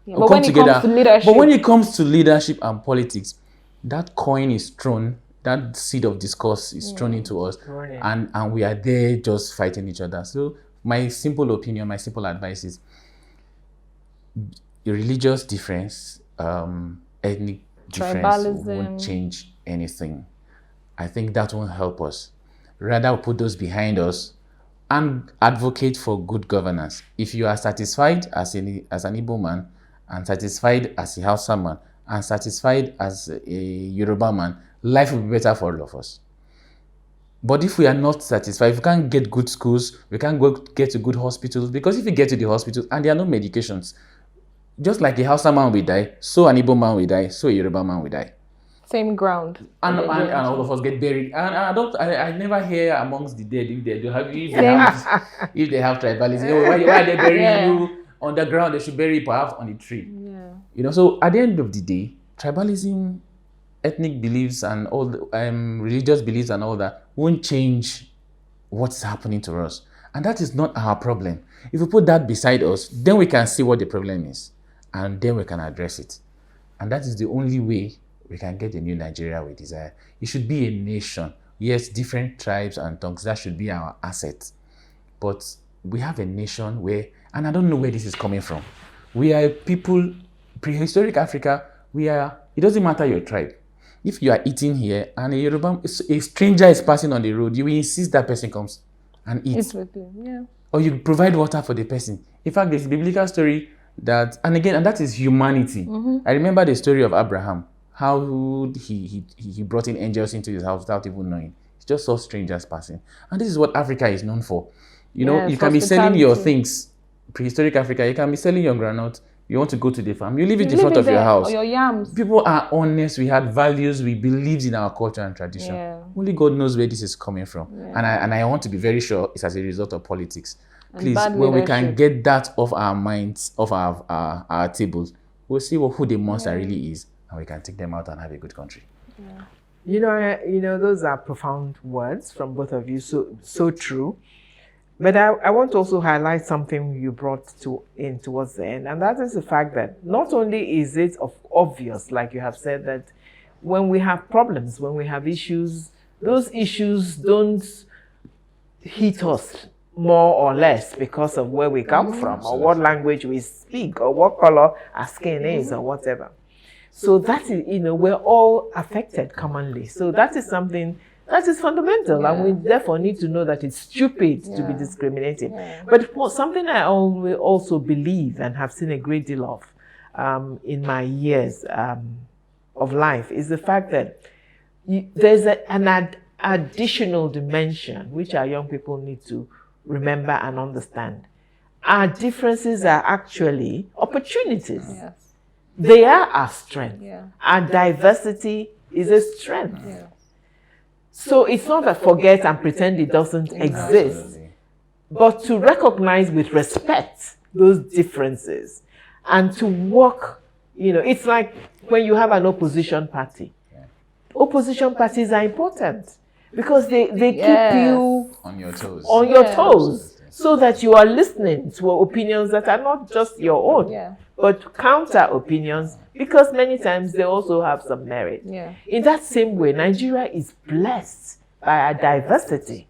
but come together. But when it comes to leadership and politics, that coin is thrown, that seed of discourse is thrown into us, and we are there just fighting each other. So my simple opinion, my simple advice is religious difference, ethnic difference won't change anything. I think that won't help us. Rather, we'll put those behind us and advocate for good governance. If you are satisfied as an Igbo man, and satisfied as a Hausa man, and satisfied as a Yoruba man, life will be better for all of us. But if we are not satisfied, if we can't get good schools, we can't get to good hospitals, because if you get to the hospitals and there are no medications, just like a Hausa man will die, so an Igbo man will die, so a Yoruba man will die. Same ground. And all of us get buried. And I never hear amongst the dead if they have tribalism. Why are they burying you on the ground? They should bury you perhaps on a tree. So at the end of the day, tribalism, ethnic beliefs and all the religious beliefs and all that won't change what's happening to us. And that is not our problem. If we put that beside us, then we can see what the problem is. And then we can address it. And that is the only way we can get the new Nigeria we desire. It should be a nation. Yes, different tribes and tongues, that should be our asset. But we have a nation where, and I don't know where this is coming from. We are people, prehistoric Africa, it doesn't matter your tribe. If you are eating here and a stranger is passing on the road, you will insist that person comes and eats. Or you provide water for the person. In fact, there's a biblical story that, and that is humanity. I remember the story of Abraham, how he brought in angels into his house without even knowing. He just saw strangers passing. And this is what Africa is known for. You can be selling your things. Prehistoric Africa, you can be selling your groundnut. You want to go to the farm, you leave it in front of your house. Or your yams. People are honest. We had values. We believed in our culture and tradition. Only God knows where this is coming from. And I want to be very sure it's as a result of politics. Please, when we can get that off our minds, off our tables, we'll see who the monster really is, and we can take them out and have a good country. Those are profound words from both of you. So true. But I want to also highlight something you brought in towards the end, and that is the fact that not only is it obvious, like you have said, that when we have problems, when we have issues, those issues don't hit us more or less because of where we come from, or what language we speak, or what color our skin is, or whatever. So that is, we're all affected commonly. So that is something that is fundamental, and we therefore need to know that it's stupid to be discriminating. But something I also believe and have seen a great deal of in my years of life is the fact that there's an additional dimension which our young people need to remember and understand. our differences are actually opportunities. Yes. They are our strength. Yeah. Our diversity is a strength. Yeah. So it's not that forget and pretend it doesn't exist, Absolutely. but to recognize with respect those differences and to work, it's like when you have an opposition party. Opposition parties are important because they Yes. keep you On your toes. on your Yeah. toes so that you are listening to opinions that are not just your own, Yeah. but counter opinions, because many times they also have some merit. Yeah. In that same way, Nigeria is blessed by our diversity.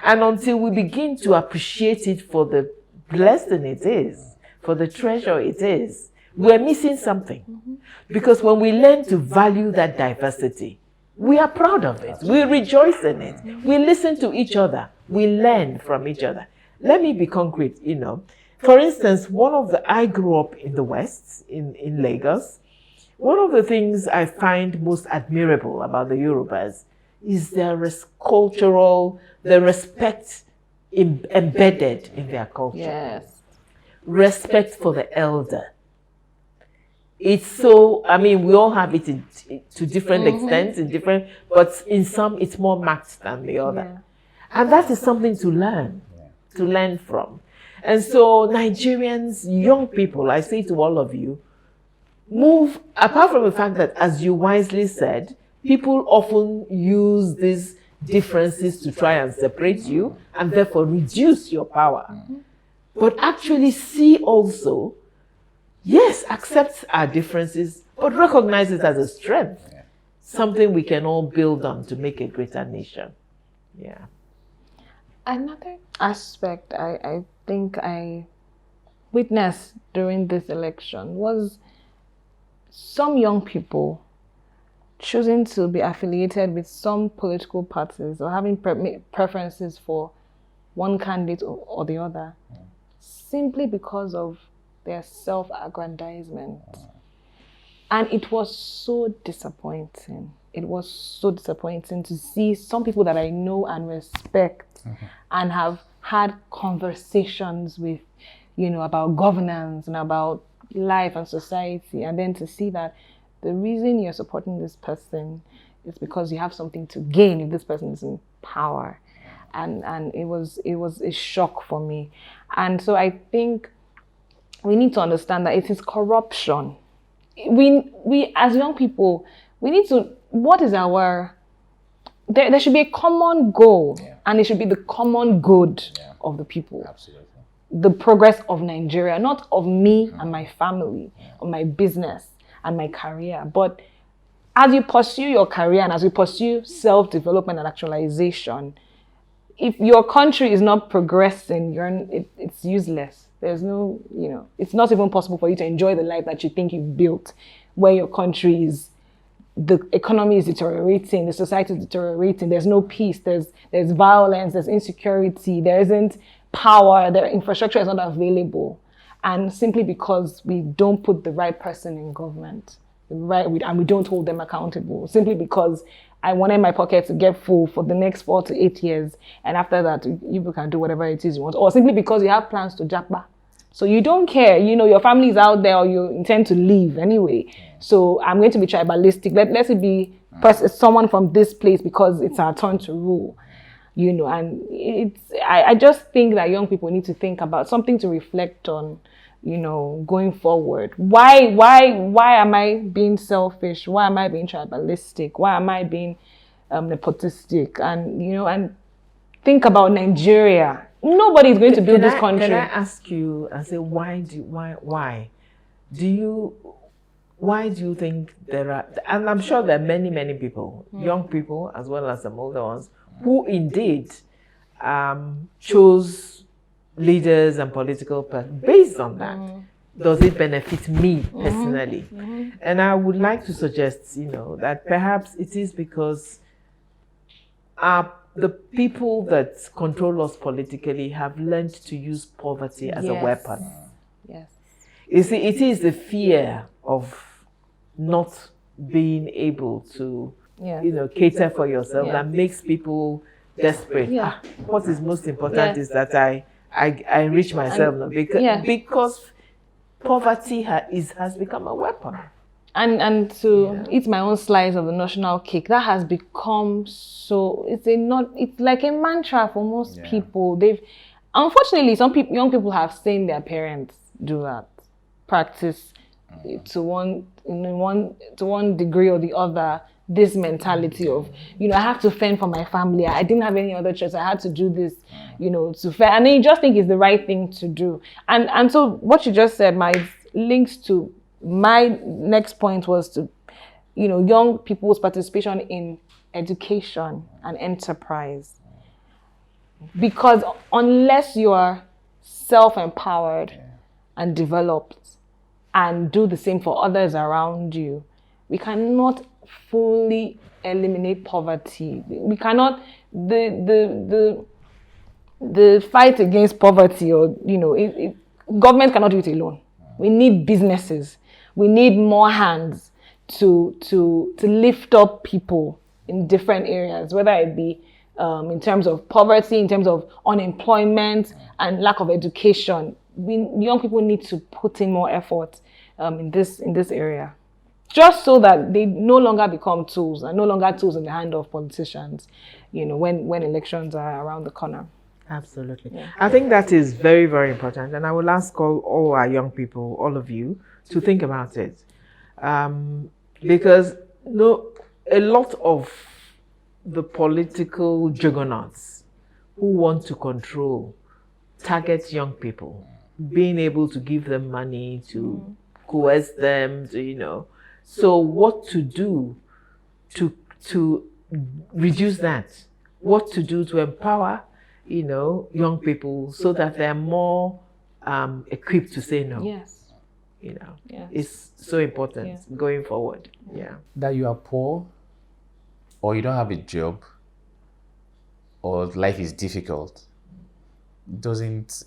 And until we begin to appreciate it for the blessing it is, for the treasure it is, we're missing something. Because when we learn to value that diversity, we are proud of it. We rejoice in it. We listen to each other. We learn from each other. Let me be concrete, For instance, I grew up in the West, in Lagos. One of the things I find most admirable about the Yorubas is their the respect embedded in their culture. Yes. Respect for the elder. It's so, we all have it to different extents, but in some it's more marked than the other. Yeah. And that is something to learn from. And so Nigerians, young people, I say to all of you, move, apart from the fact that, as you wisely said, people often use these differences to try and separate you and therefore reduce your power. But actually see also, yes, accept our differences, but recognize it as a strength. Something we can all build on to make a greater nation. Yeah. Another aspect I think I witnessed during this election was some young people choosing to be affiliated with some political parties or having preferences for one candidate or the other, simply because of their self-aggrandizement. And it was so disappointing. It was so disappointing to see some people that I know and respect and have had conversations with, about governance and about life and society, and then to see that the reason you're supporting this person is because you have something to gain if this person is in power. And it was a shock for me. And so I think we need to understand that it is corruption. We as young people, we need to, what is there should be a common goal, and it should be the common good of the people. Absolutely. The progress of Nigeria, not of me and my family, or my business and my career. But as you pursue your career and as you pursue self-development and actualization, if your country is not progressing, it's useless. There's no, it's not even possible for you to enjoy the life that you think you've built, where your country is, the economy is deteriorating, the society is deteriorating, there's no peace, there's violence, there's insecurity, there isn't power, their infrastructure is not available. And simply because we don't put the right person in government, and we don't hold them accountable, simply because I wanted my pocket to get full for the next 4 to 8 years, and after that, you can do whatever it is you want, or simply because you have plans to japa. So you don't care, your family is out there, or you intend to leave anyway. So I'm going to be tribalistic. Let it be someone from this place because it's our turn to rule. And I just think that young people need to think about something to reflect on, going forward. Why am I being selfish? Why am I being tribalistic? Why am I being nepotistic? And think about Nigeria. Nobody is going to build this country. Can I ask you and say why do you think there are, and I'm sure there are many people, young people as well as some older ones, who indeed chose leaders and political persons based on that. Does it benefit me personally? And I would like to suggest, that perhaps it is because the people that control us politically have learned to use poverty as a weapon. Yes. You see, it is the fear of not being able to, cater for yourself that makes people desperate. What is most important is that I I enrich myself now because yeah. because poverty has become a weapon. And to eat my own slice of the national cake, that has become so, it's like a mantra for most people. Unfortunately, some young people have seen their parents do that, practice to one degree or the other, this mentality of, I have to fend for my family. I didn't have any other choice. I had to do this, to fend. And then you just think it's the right thing to do. And so what you just said, links to my next point was to, young people's participation in education and enterprise. Because unless you are self-empowered and developed and do the same for others around you, we cannot fully eliminate poverty. We cannot, the fight against poverty, or, government cannot do it alone. We need businesses. We need more hands to lift up people in different areas, whether it be in terms of poverty, in terms of unemployment and lack of education. Young people need to put in more effort in this area, just so that they no longer become tools, and no longer tools in the hand of politicians, when elections are around the corner. Absolutely. Yeah. I think that is very, very important. And I will ask all our young people, all of you, to think about it. Because a lot of the political juggernauts who want to control target young people, being able to give them money, to coerce them, So what to do to reduce that? What to do to empower young people so that they're more equipped to say no. Yes. It's so important going forward. Yeah. That you are poor, or you don't have a job, or life is difficult, doesn't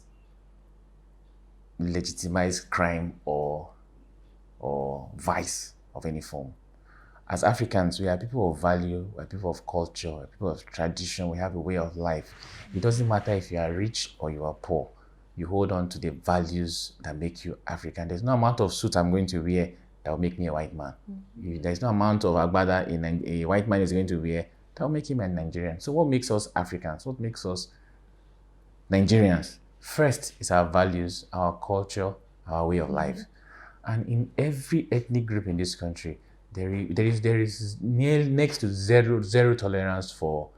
legitimize crime or vice of any form. As Africans, we are people of value, we are people of culture, we are people of tradition, we have a way of life. It doesn't matter if you are rich or you are poor. You hold on to the values that make you African. There's no amount of suit I'm going to wear that will make me a white man. There's no amount of agbada a white man is going to wear that will make him a Nigerian. So what makes us Africans? What makes us Nigerians? First is our values, our culture, our way of life. And in every ethnic group in this country, there is next to zero tolerance for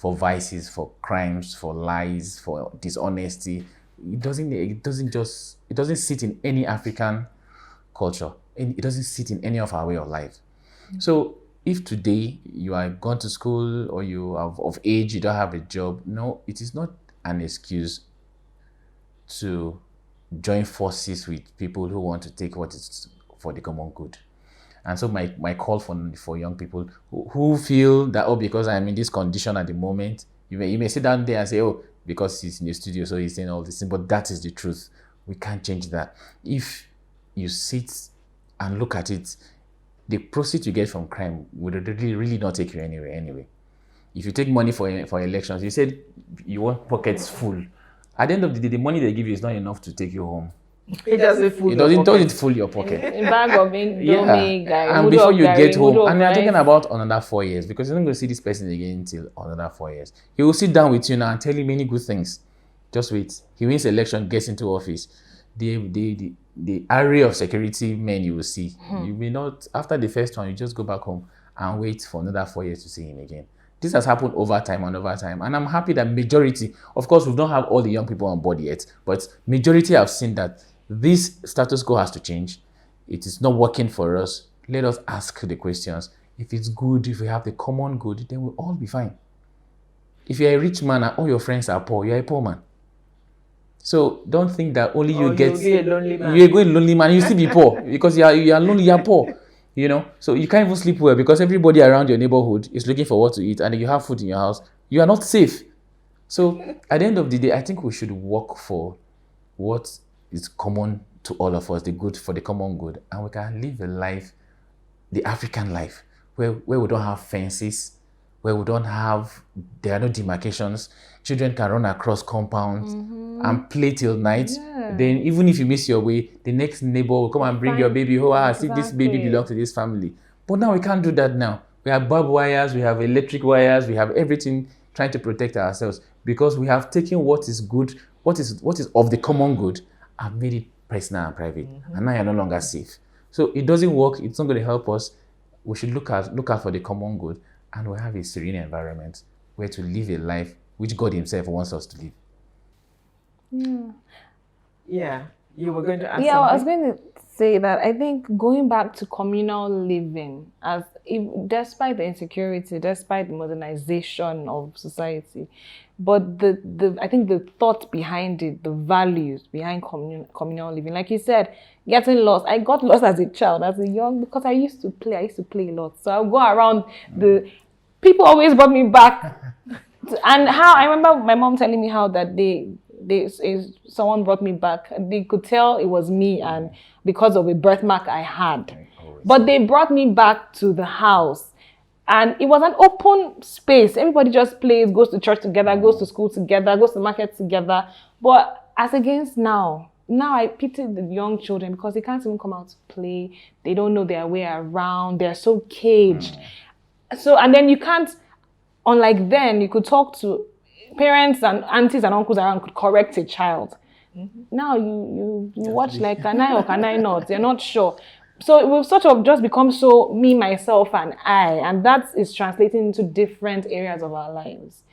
vices, for crimes, for lies, for dishonesty. It doesn't sit in any African culture. It doesn't sit in any of our way of life. So if today you are gone to school, or you are of age, you don't have a job, no, it is not an excuse to join forces with people who want to take what is for the common good. And so my call for young people who feel that, because I'm in this condition at the moment, you may sit down there and say, because he's in the studio, so he's saying all this thing, but that is the truth. We can't change that. If you sit and look at it, the proceeds you get from crime would really not take you anywhere anyway. If you take money for elections, you said you want pockets full. At the end of the day, the money they give you is not enough to take you home. It doesn't fill your pocket. A bag of Indomie, and before you get home, and we're talking about another 4 years, because you're not going to see this person again until another 4 years. He will sit down with you now and tell you many good things. Just wait. He wins election, gets into office. The array of security men you will see. You may not, after the first one, you just go back home and wait for another 4 years to see him again. This has happened over time. And I'm happy that majority, of course, we don't have all the young people on board yet, but majority have seen that this status quo has to change. It is not working for us. Let us ask the questions. If it's good, if we have the common good, then we'll all be fine. If you're a rich man and all your friends are poor, you're a poor man. So don't think that only you get... You're a lonely man. You're going lonely man. You still be poor because you are lonely, you're poor. So you can't even sleep well because everybody around your neighborhood is looking for what to eat, and if you have food in your house, you are not safe. So at the end of the day, I think we should work for what is common to all of us, the good for the common good, and we can live a life, the African life, where we don't have fences, where there are no demarcations. Children can run across compounds and play till night. Yeah. Then even if you miss your way, the next neighbor will come and bring your baby. Oh, as if this baby Exactly. belongs to this family. But now we can't do that now. We have barbed wires, we have electric wires, we have everything trying to protect ourselves because we have taken what is good, what is of the common good, and made it personal and private. And now you're no longer safe. So it doesn't work. It's not going to help us. We should look out for the common good, and we have a serene environment where to live a life which God Himself wants us to live. Yeah, you were going to ask Yeah, I was something? going to say that I think going back to communal living, despite the insecurity, despite the modernization of society, but I think the thought behind it, the values behind communal living, like you said, getting lost. I got lost as a child, as a young, because I used to play a lot. So I would go around the people always brought me back. And how I remember my mom telling me how that someone brought me back. They could tell it was me, and because of a birthmark I had. But they brought me back to the house, and it was an open space. Everybody just plays, goes to church together, goes to school together, goes to market together. But as against now I pity the young children because they can't even come out to play. They don't know their way around. They're so caged. So, and then you can't, unlike then, you could talk to parents and aunties and uncles around, could correct a child. Now you watch like, can I or can I not? You're not sure. So we've sort of just become so me, myself, and I, and that is translating into different areas of our lives.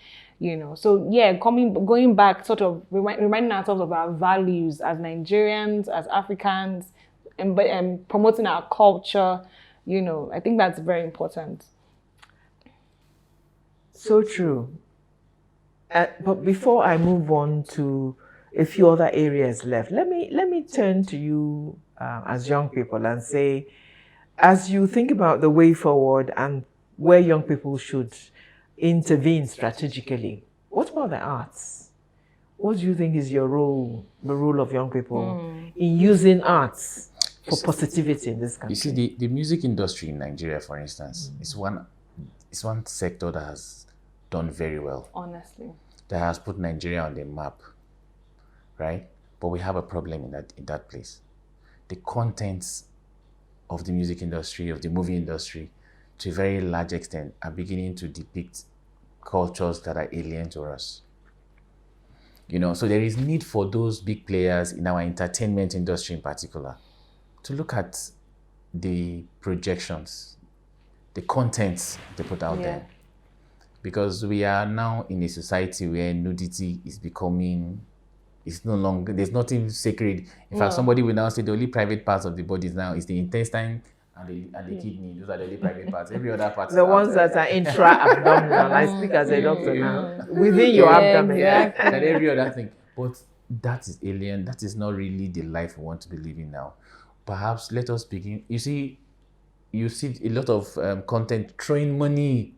So yeah, going back, sort of reminding ourselves of our values as Nigerians, as Africans, and promoting our culture. I think that's very important. So true. But before I move on to a few other areas left, let me turn to you as young people and say, as you think about the way forward and where young people should intervene strategically, what about the arts? What do you think is your role, the role of young people in using arts for positivity in this country? You see, the music industry in Nigeria, for instance, is one sector that has done very well. Honestly. That has put Nigeria on the map, right? But we have a problem in that place. The contents of the music industry, of the movie industry, to a very large extent, are beginning to depict cultures that are alien to us. So there is need for those big players in our entertainment industry in particular to look at the projections, the contents they put out there. Because we are now in a society where nudity is becoming, it's no longer, there's nothing sacred. In fact, somebody will now say the only private parts of the body is the intestine and the kidney. Those are the only private parts. Every other part is the ones that are intra-abdominal. I speak as a doctor now. Within your abdomen. Exactly. And every other thing. But that is alien. That is not really the life we want to be living now. Perhaps let us begin. You see a lot of content throwing money,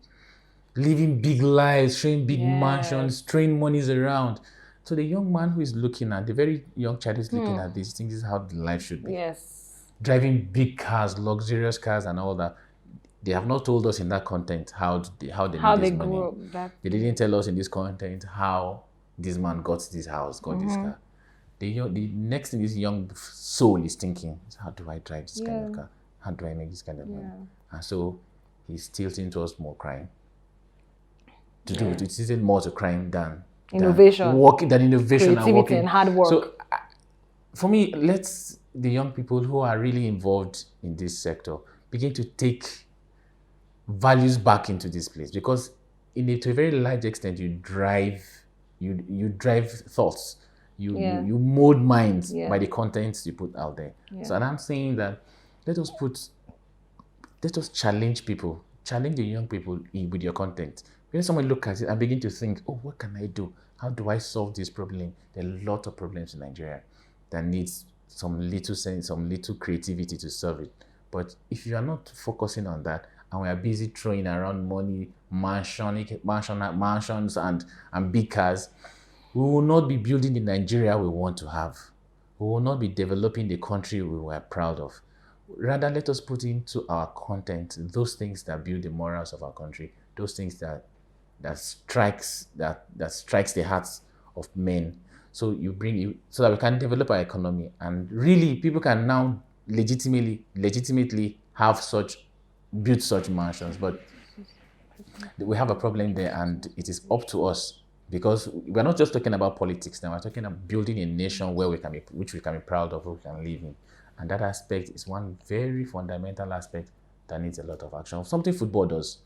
living big lives, showing big mansions, throwing monies around. So the young man who is looking at, the very young child who's looking at this, thinks this is how the life should be. Yes. Driving big cars, luxurious cars and all that. They have not told us in that content how they made this money. They didn't tell us in this content how this man got this house, got this car. The next thing this young soul is thinking is, how do I drive this kind of car? How do I make this kind of money? And so he's tilting towards more crime. It isn't more to crime than innovation, creativity and hard work. So for me, let's the young people who are really involved in this sector begin to take values back into this place, because to a very large extent you drive thoughts, you mold minds by the contents you put out there. So, and I'm saying that let us challenge the young people with your content. When someone look at it and begin to think, oh, what can I do? How do I solve this problem? There are a lot of problems in Nigeria that needs some little sense, some little creativity to solve it. But if you are not focusing on that, and we are busy throwing around money, mansions and big cars, we will not be building the Nigeria we want to have. We will not be developing the country we were proud of. Rather, let us put into our content those things that build the morals of our country, those things that strikes the hearts of men. So you bring you so that we can develop our economy, and really people can now legitimately have build such mansions. But we have a problem there, and it is up to us, because we're not just talking about politics now. We're talking about building a nation which we can be proud of, we can live in, and that aspect is one very fundamental aspect that needs a lot of action. Something football does.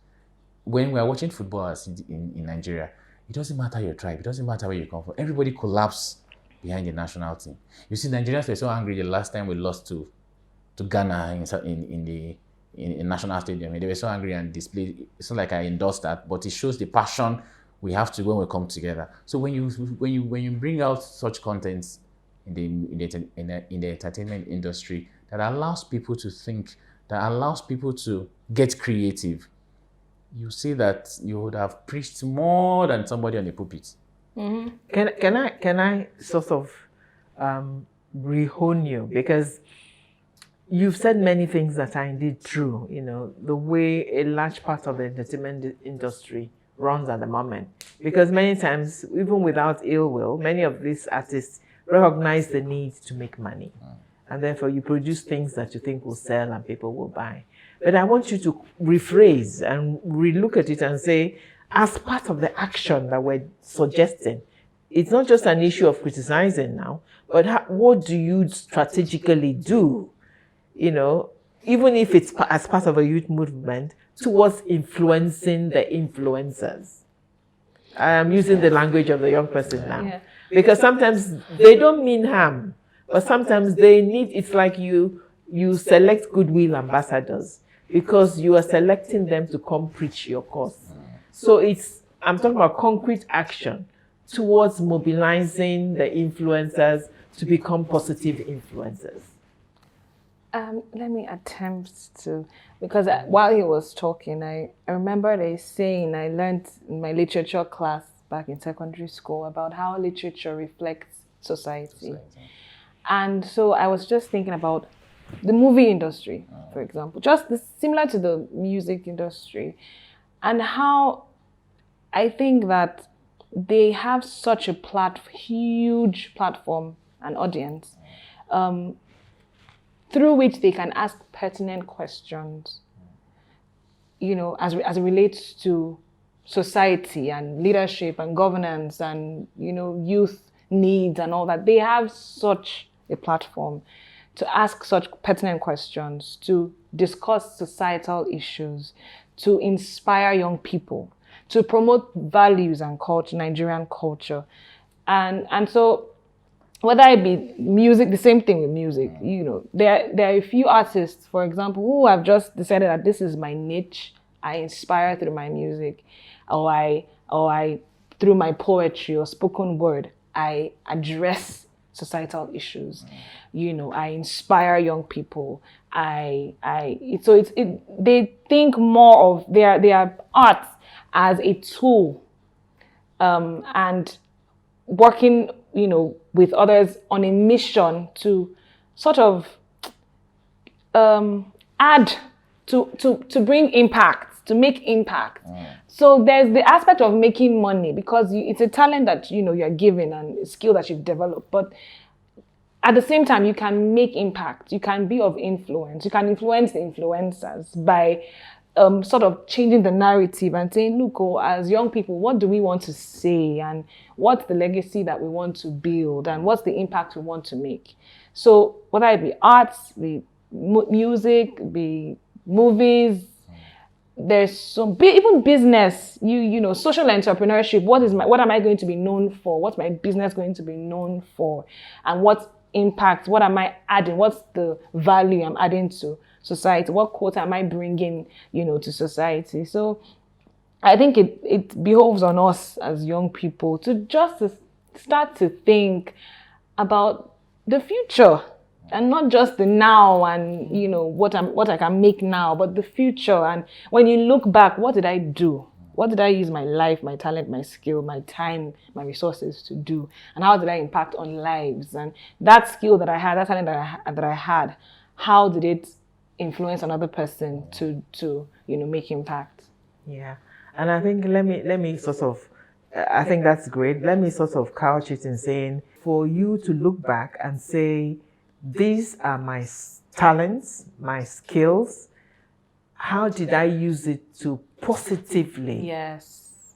When we are watching football in Nigeria, it doesn't matter your tribe, it doesn't matter where you come from. Everybody collapses behind the national team. You see, Nigerians were so angry the last time we lost to Ghana in the national stadium. They were so angry and displayed. It's not like I endorse that, but it shows the passion we have to when we come together. So when you bring out such contents in the entertainment industry that allows people to think, that allows people to get creative, you see that you would have preached more than somebody on the pulpit. Mm-hmm. Can I sort of rehone you, because you've said many things that are indeed true. You know, the way a large part of the entertainment industry runs at the moment, because many times, even without ill will, many of these artists recognize the need to make money, and therefore you produce things that you think will sell and people will buy. But I want you to rephrase and relook at it and say, as part of the action that we're suggesting, it's not just an issue of criticizing now, but what do you strategically do, you know, even if it's as part of a youth movement, towards influencing the influencers? I am using the language of the young person now, because sometimes they don't mean harm, but sometimes they need, it's like you select goodwill ambassadors, because you are selecting them to come preach your cause. So I'm talking about concrete action towards mobilizing the influencers to become positive influencers. Let me attempt to, because while he was talking, I remembered a saying I learned in my literature class back in secondary school about how literature reflects society. And so I was just thinking about the movie industry, for example, similar to the music industry, and how I think that they have such a huge platform and audience, through which they can ask pertinent questions, you know, as it relates to society and leadership and governance and, you know, youth needs and all that. They have such a platform to ask such pertinent questions, to discuss societal issues, to inspire young people, to promote values and culture, Nigerian culture. And so whether it be music, the same thing with music, you know, there are a few artists, for example, who have just decided that this is my niche. I inspire through my music, or I through my poetry or spoken word, I address societal issues. You know, I inspire young people. They think more of their art as a tool, and working, you know, with others on a mission to sort of add to bring impact, to make impact. So there's the aspect of making money, because it's a talent that, you know, you're given and a skill that you've developed, but at the same time, you can make impact. You can be of influence. You can influence the influencers by sort of changing the narrative and saying, look, as young people, what do we want to say? And what's the legacy that we want to build? And what's the impact we want to make? So whether it be arts, be music, be movies, there's even business, you know, social entrepreneurship. What am I going to be known for? What's my business going to be known for? And what impact, what am I adding? What's the value I'm adding to society? What quota am I bringing, you know, to society? So I think it behoves on us as young people to start to think about the future, and not just the now and, you know, what I can make now, but the future. And when you look back, what did I do? What did I use my life, my talent, my skill, my time, my resources to do? And how did I impact on lives? And that skill that I had, that talent that I had, how did it influence another person to you know, make impact? Yeah. And I think let me sort of, I think that's great. Let me sort of couch it in saying, for you to look back and say, these are my talents, my skills. How did I use it to positively Yes.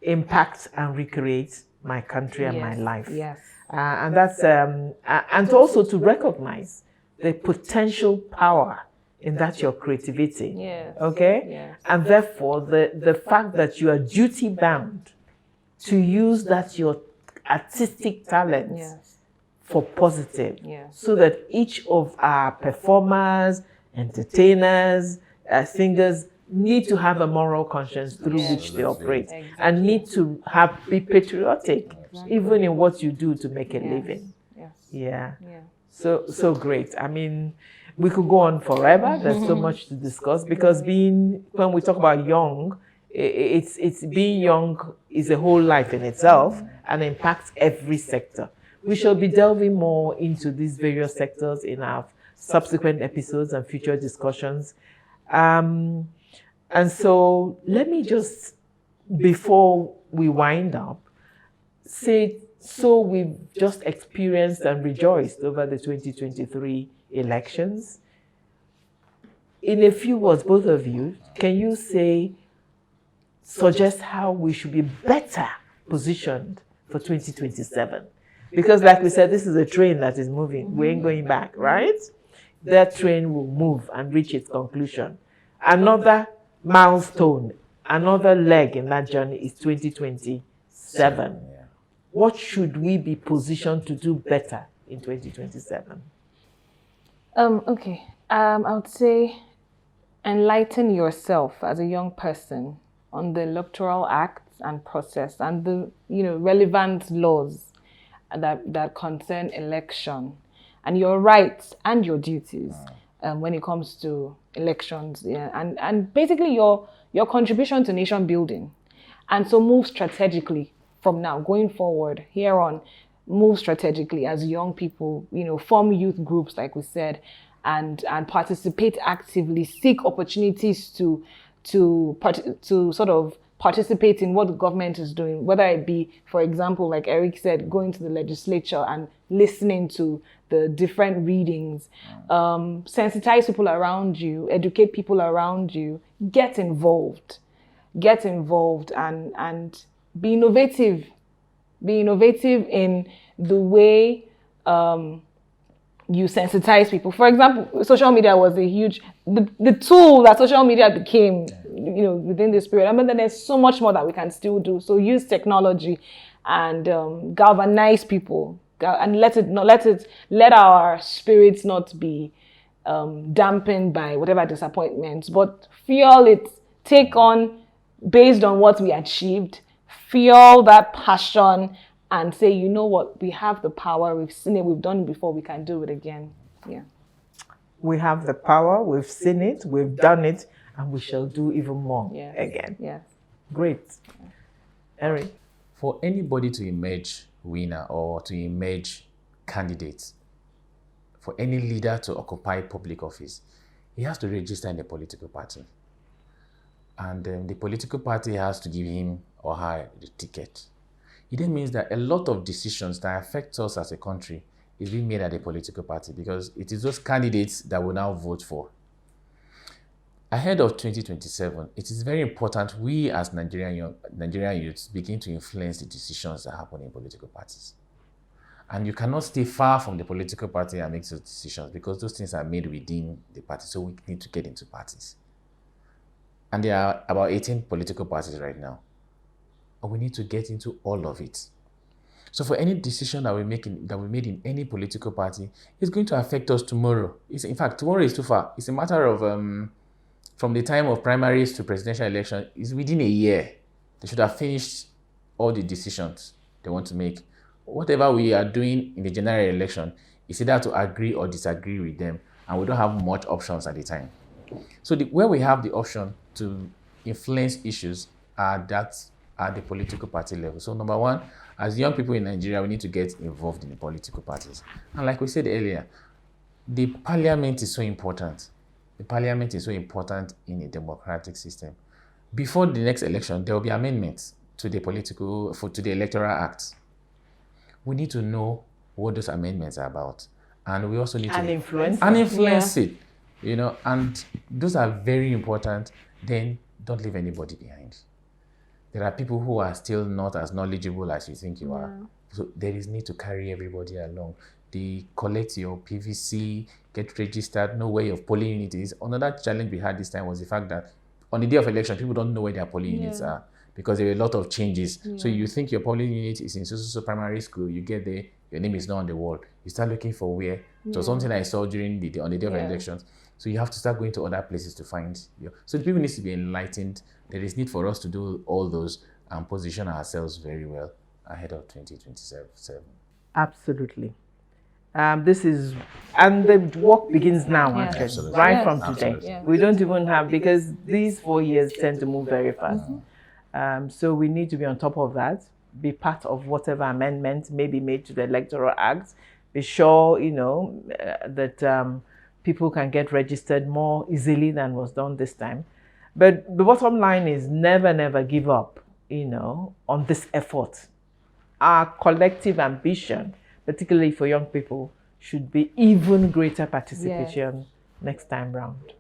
impact and recreate my country and my Yes. life? Yes. And that's and also to recognize the potential power in that your creativity. Yes. Okay? Yes. And therefore the fact that you are duty bound to use that your artistic talents Yes. for positive. Yes. So that each of our performers, entertainers, singers need to have a moral conscience through Yes. which they operate, Exactly. and need to be patriotic, Exactly. even in what you do to make a Yes. living. Yes. Yeah. Yeah. So great. I mean, we could go on forever. There's so much to discuss, because when we talk about young, it's being young is a whole life in itself and impacts every sector. We shall be delving more into these various sectors in our subsequent episodes and future discussions. And so let me just, before we wind up, say, so we've just experienced and rejoiced over the 2023 elections. In a few words, both of you, can you suggest how we should be better positioned for 2027? Because like we said, this is a train that is moving. We ain't going back, right? That train will move and reach its conclusion. Another milestone, another leg in that journey is 2027. What should we be positioned to do better in 2027? Okay. I would say enlighten yourself as a young person on the electoral acts and process and the relevant laws that concern election and your rights and your duties when it comes to elections, and basically your contribution to nation building. And so move strategically from now going forward here on. Move strategically as young people, form youth groups like we said, and participate actively, seek opportunities to sort of participate in what the government is doing, whether it be, for example, like Eric said, going to the legislature and listening to the different readings, sensitize people around you, educate people around you, get involved and be innovative. Be innovative in the way you sensitize people. For example, social media was a huge, the tool that social media became, within this period. I mean, then there's so much more that we can still do. So use technology and galvanize people, and let our spirits not be dampened by whatever disappointments, but fuel it, take on based on what we achieved, feel that passion, and say, you know what, we have the power, we've seen it, we've done it before, we can do it again. Yeah. We have the power, we've seen it, we've done it, and we shall do even more again. Yes. Great. Eric? For anybody to emerge winner or to emerge candidate, for any leader to occupy public office, he has to register in a political party. And the political party has to give him or her the ticket. It then means that a lot of decisions that affect us as a country is being made at a political party, because it is those candidates that will now vote for. Ahead of 2027, it is very important we as Nigerian youths begin to influence the decisions that happen in political parties. And you cannot stay far from the political party and make those decisions, because those things are made within the party. So we need to get into parties. And there are about 18 political parties right now. And we need to get into all of it. So for any decision that we made in any political party, it's going to affect us tomorrow. In fact, tomorrow is too far. It's a matter of, from the time of primaries to presidential election, it's within a year. They should have finished all the decisions they want to make. Whatever we are doing in the general election, it's either to agree or disagree with them, and we don't have much options at the time. So where we have the option to influence issues are at the political party level. So number one, as young people in Nigeria, we need to get involved in the political parties. And like we said earlier, the parliament is so important. The parliament is so important in a democratic system. before the next election, there will be amendments to the Electoral Act. We need to know what those amendments are about, and we also need to influence it. And those are very important. Then don't leave anybody behind. There are people who are still not as knowledgeable as you think you are. So there is need to carry everybody along. They collect your PVC, get registered, know where your polling unit is. Another challenge we had this time was the fact that on the day of election, people don't know where their polling units are because there were a lot of changes. So you think your polling unit is in so primary school, you get there, your name is not on the wall. You start looking for where. So something I saw on the day of elections. So you have to start going to other places to find So the people need to be enlightened. There is need for us to do all those and position ourselves very well ahead of 2027. Absolutely. And the work begins now, actually, right from today. Yes. We don't even have, because these 4 years tend to move very fast. So we need to be on top of that, be part of whatever amendments may be made to the Electoral Act, be sure, that people can get registered more easily than was done this time. But the bottom line is never give up, on this effort. Our collective ambition, particularly for young people, should be even greater participation next time round.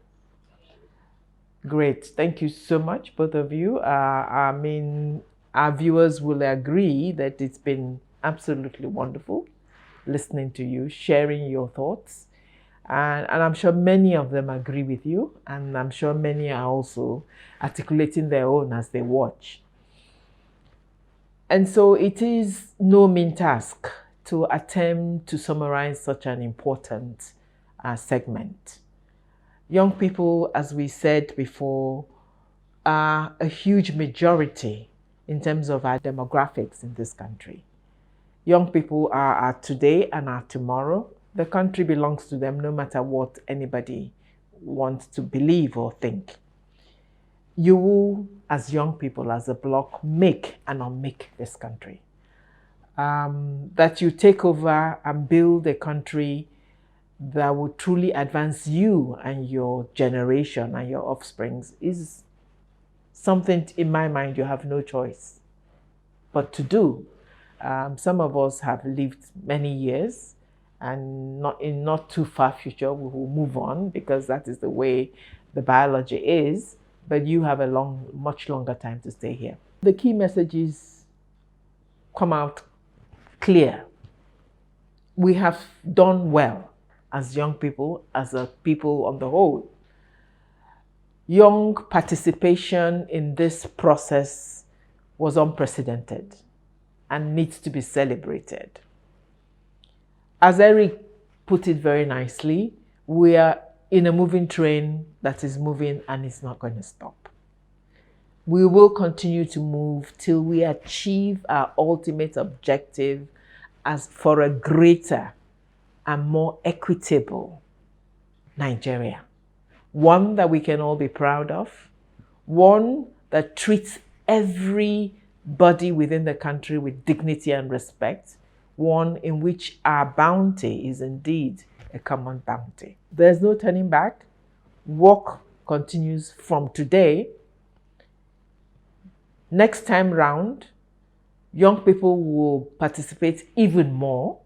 Great. Thank you so much, both of you. Our viewers will agree that it's been absolutely wonderful listening to you, sharing your thoughts. And I'm sure many of them agree with you. And I'm sure many are also articulating their own as they watch. And so it is no mean task to attempt to summarize such an important segment. Young people, as we said before, are a huge majority in terms of our demographics in this country. Young people are our today and our tomorrow. The country belongs to them no matter what anybody wants to believe or think. You will, as young people, as a bloc, make and unmake this country. That you take over and build a country that will truly advance you and your generation and your offsprings is something, in my mind, you have no choice but to do. Some of us have lived many years, and not too far future we will move on, because that is the way the biology is. But you have a much longer time to stay here. The key messages come out clear. We have done well as young people, as a people on the whole. Young participation in this process was unprecedented and needs to be celebrated. As Eric put it very nicely, we are in a moving train that is moving and it's not going to stop. We will continue to move till we achieve our ultimate objective as for a greater and more equitable Nigeria. One that we can all be proud of. One that treats everybody within the country with dignity and respect. One in which our bounty is indeed a common bounty. There's no turning back. Work continues from today. Next time round, young people will participate even more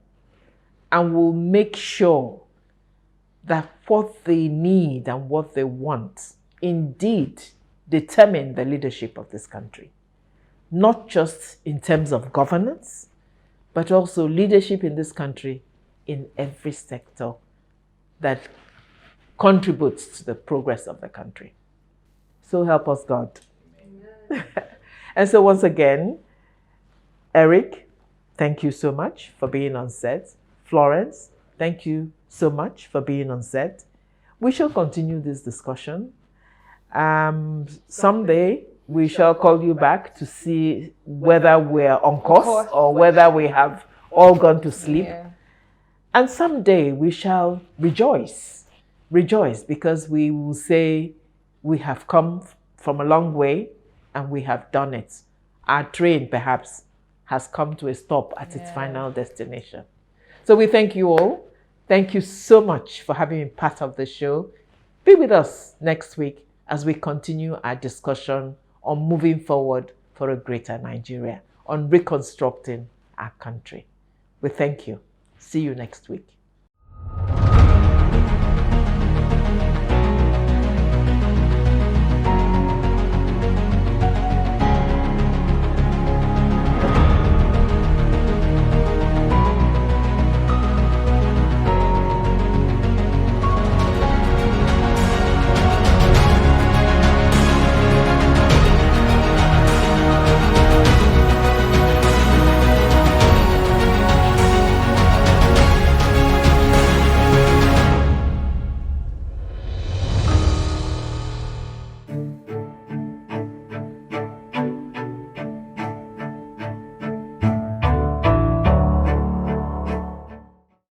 and will make sure that what they need and what they want indeed determine the leadership of this country. Not just in terms of governance, but also leadership in this country in every sector that contributes to the progress of the country. So help us God. And so once again, Eric, thank you so much for being on set. Florence, thank you so much for being on set. We shall continue this discussion. Someday we shall call you back to see whether we're on course or whether we have all gone to sleep. Yeah. And someday we shall rejoice because we will say we have come from a long way and we have done it. Our train perhaps has come to a stop at its final destination. So we thank you all. Thank you so much for having been part of the show. Be with us next week as we continue our discussion on moving forward for a greater Nigeria, on reconstructing our country. We thank you. See you next week.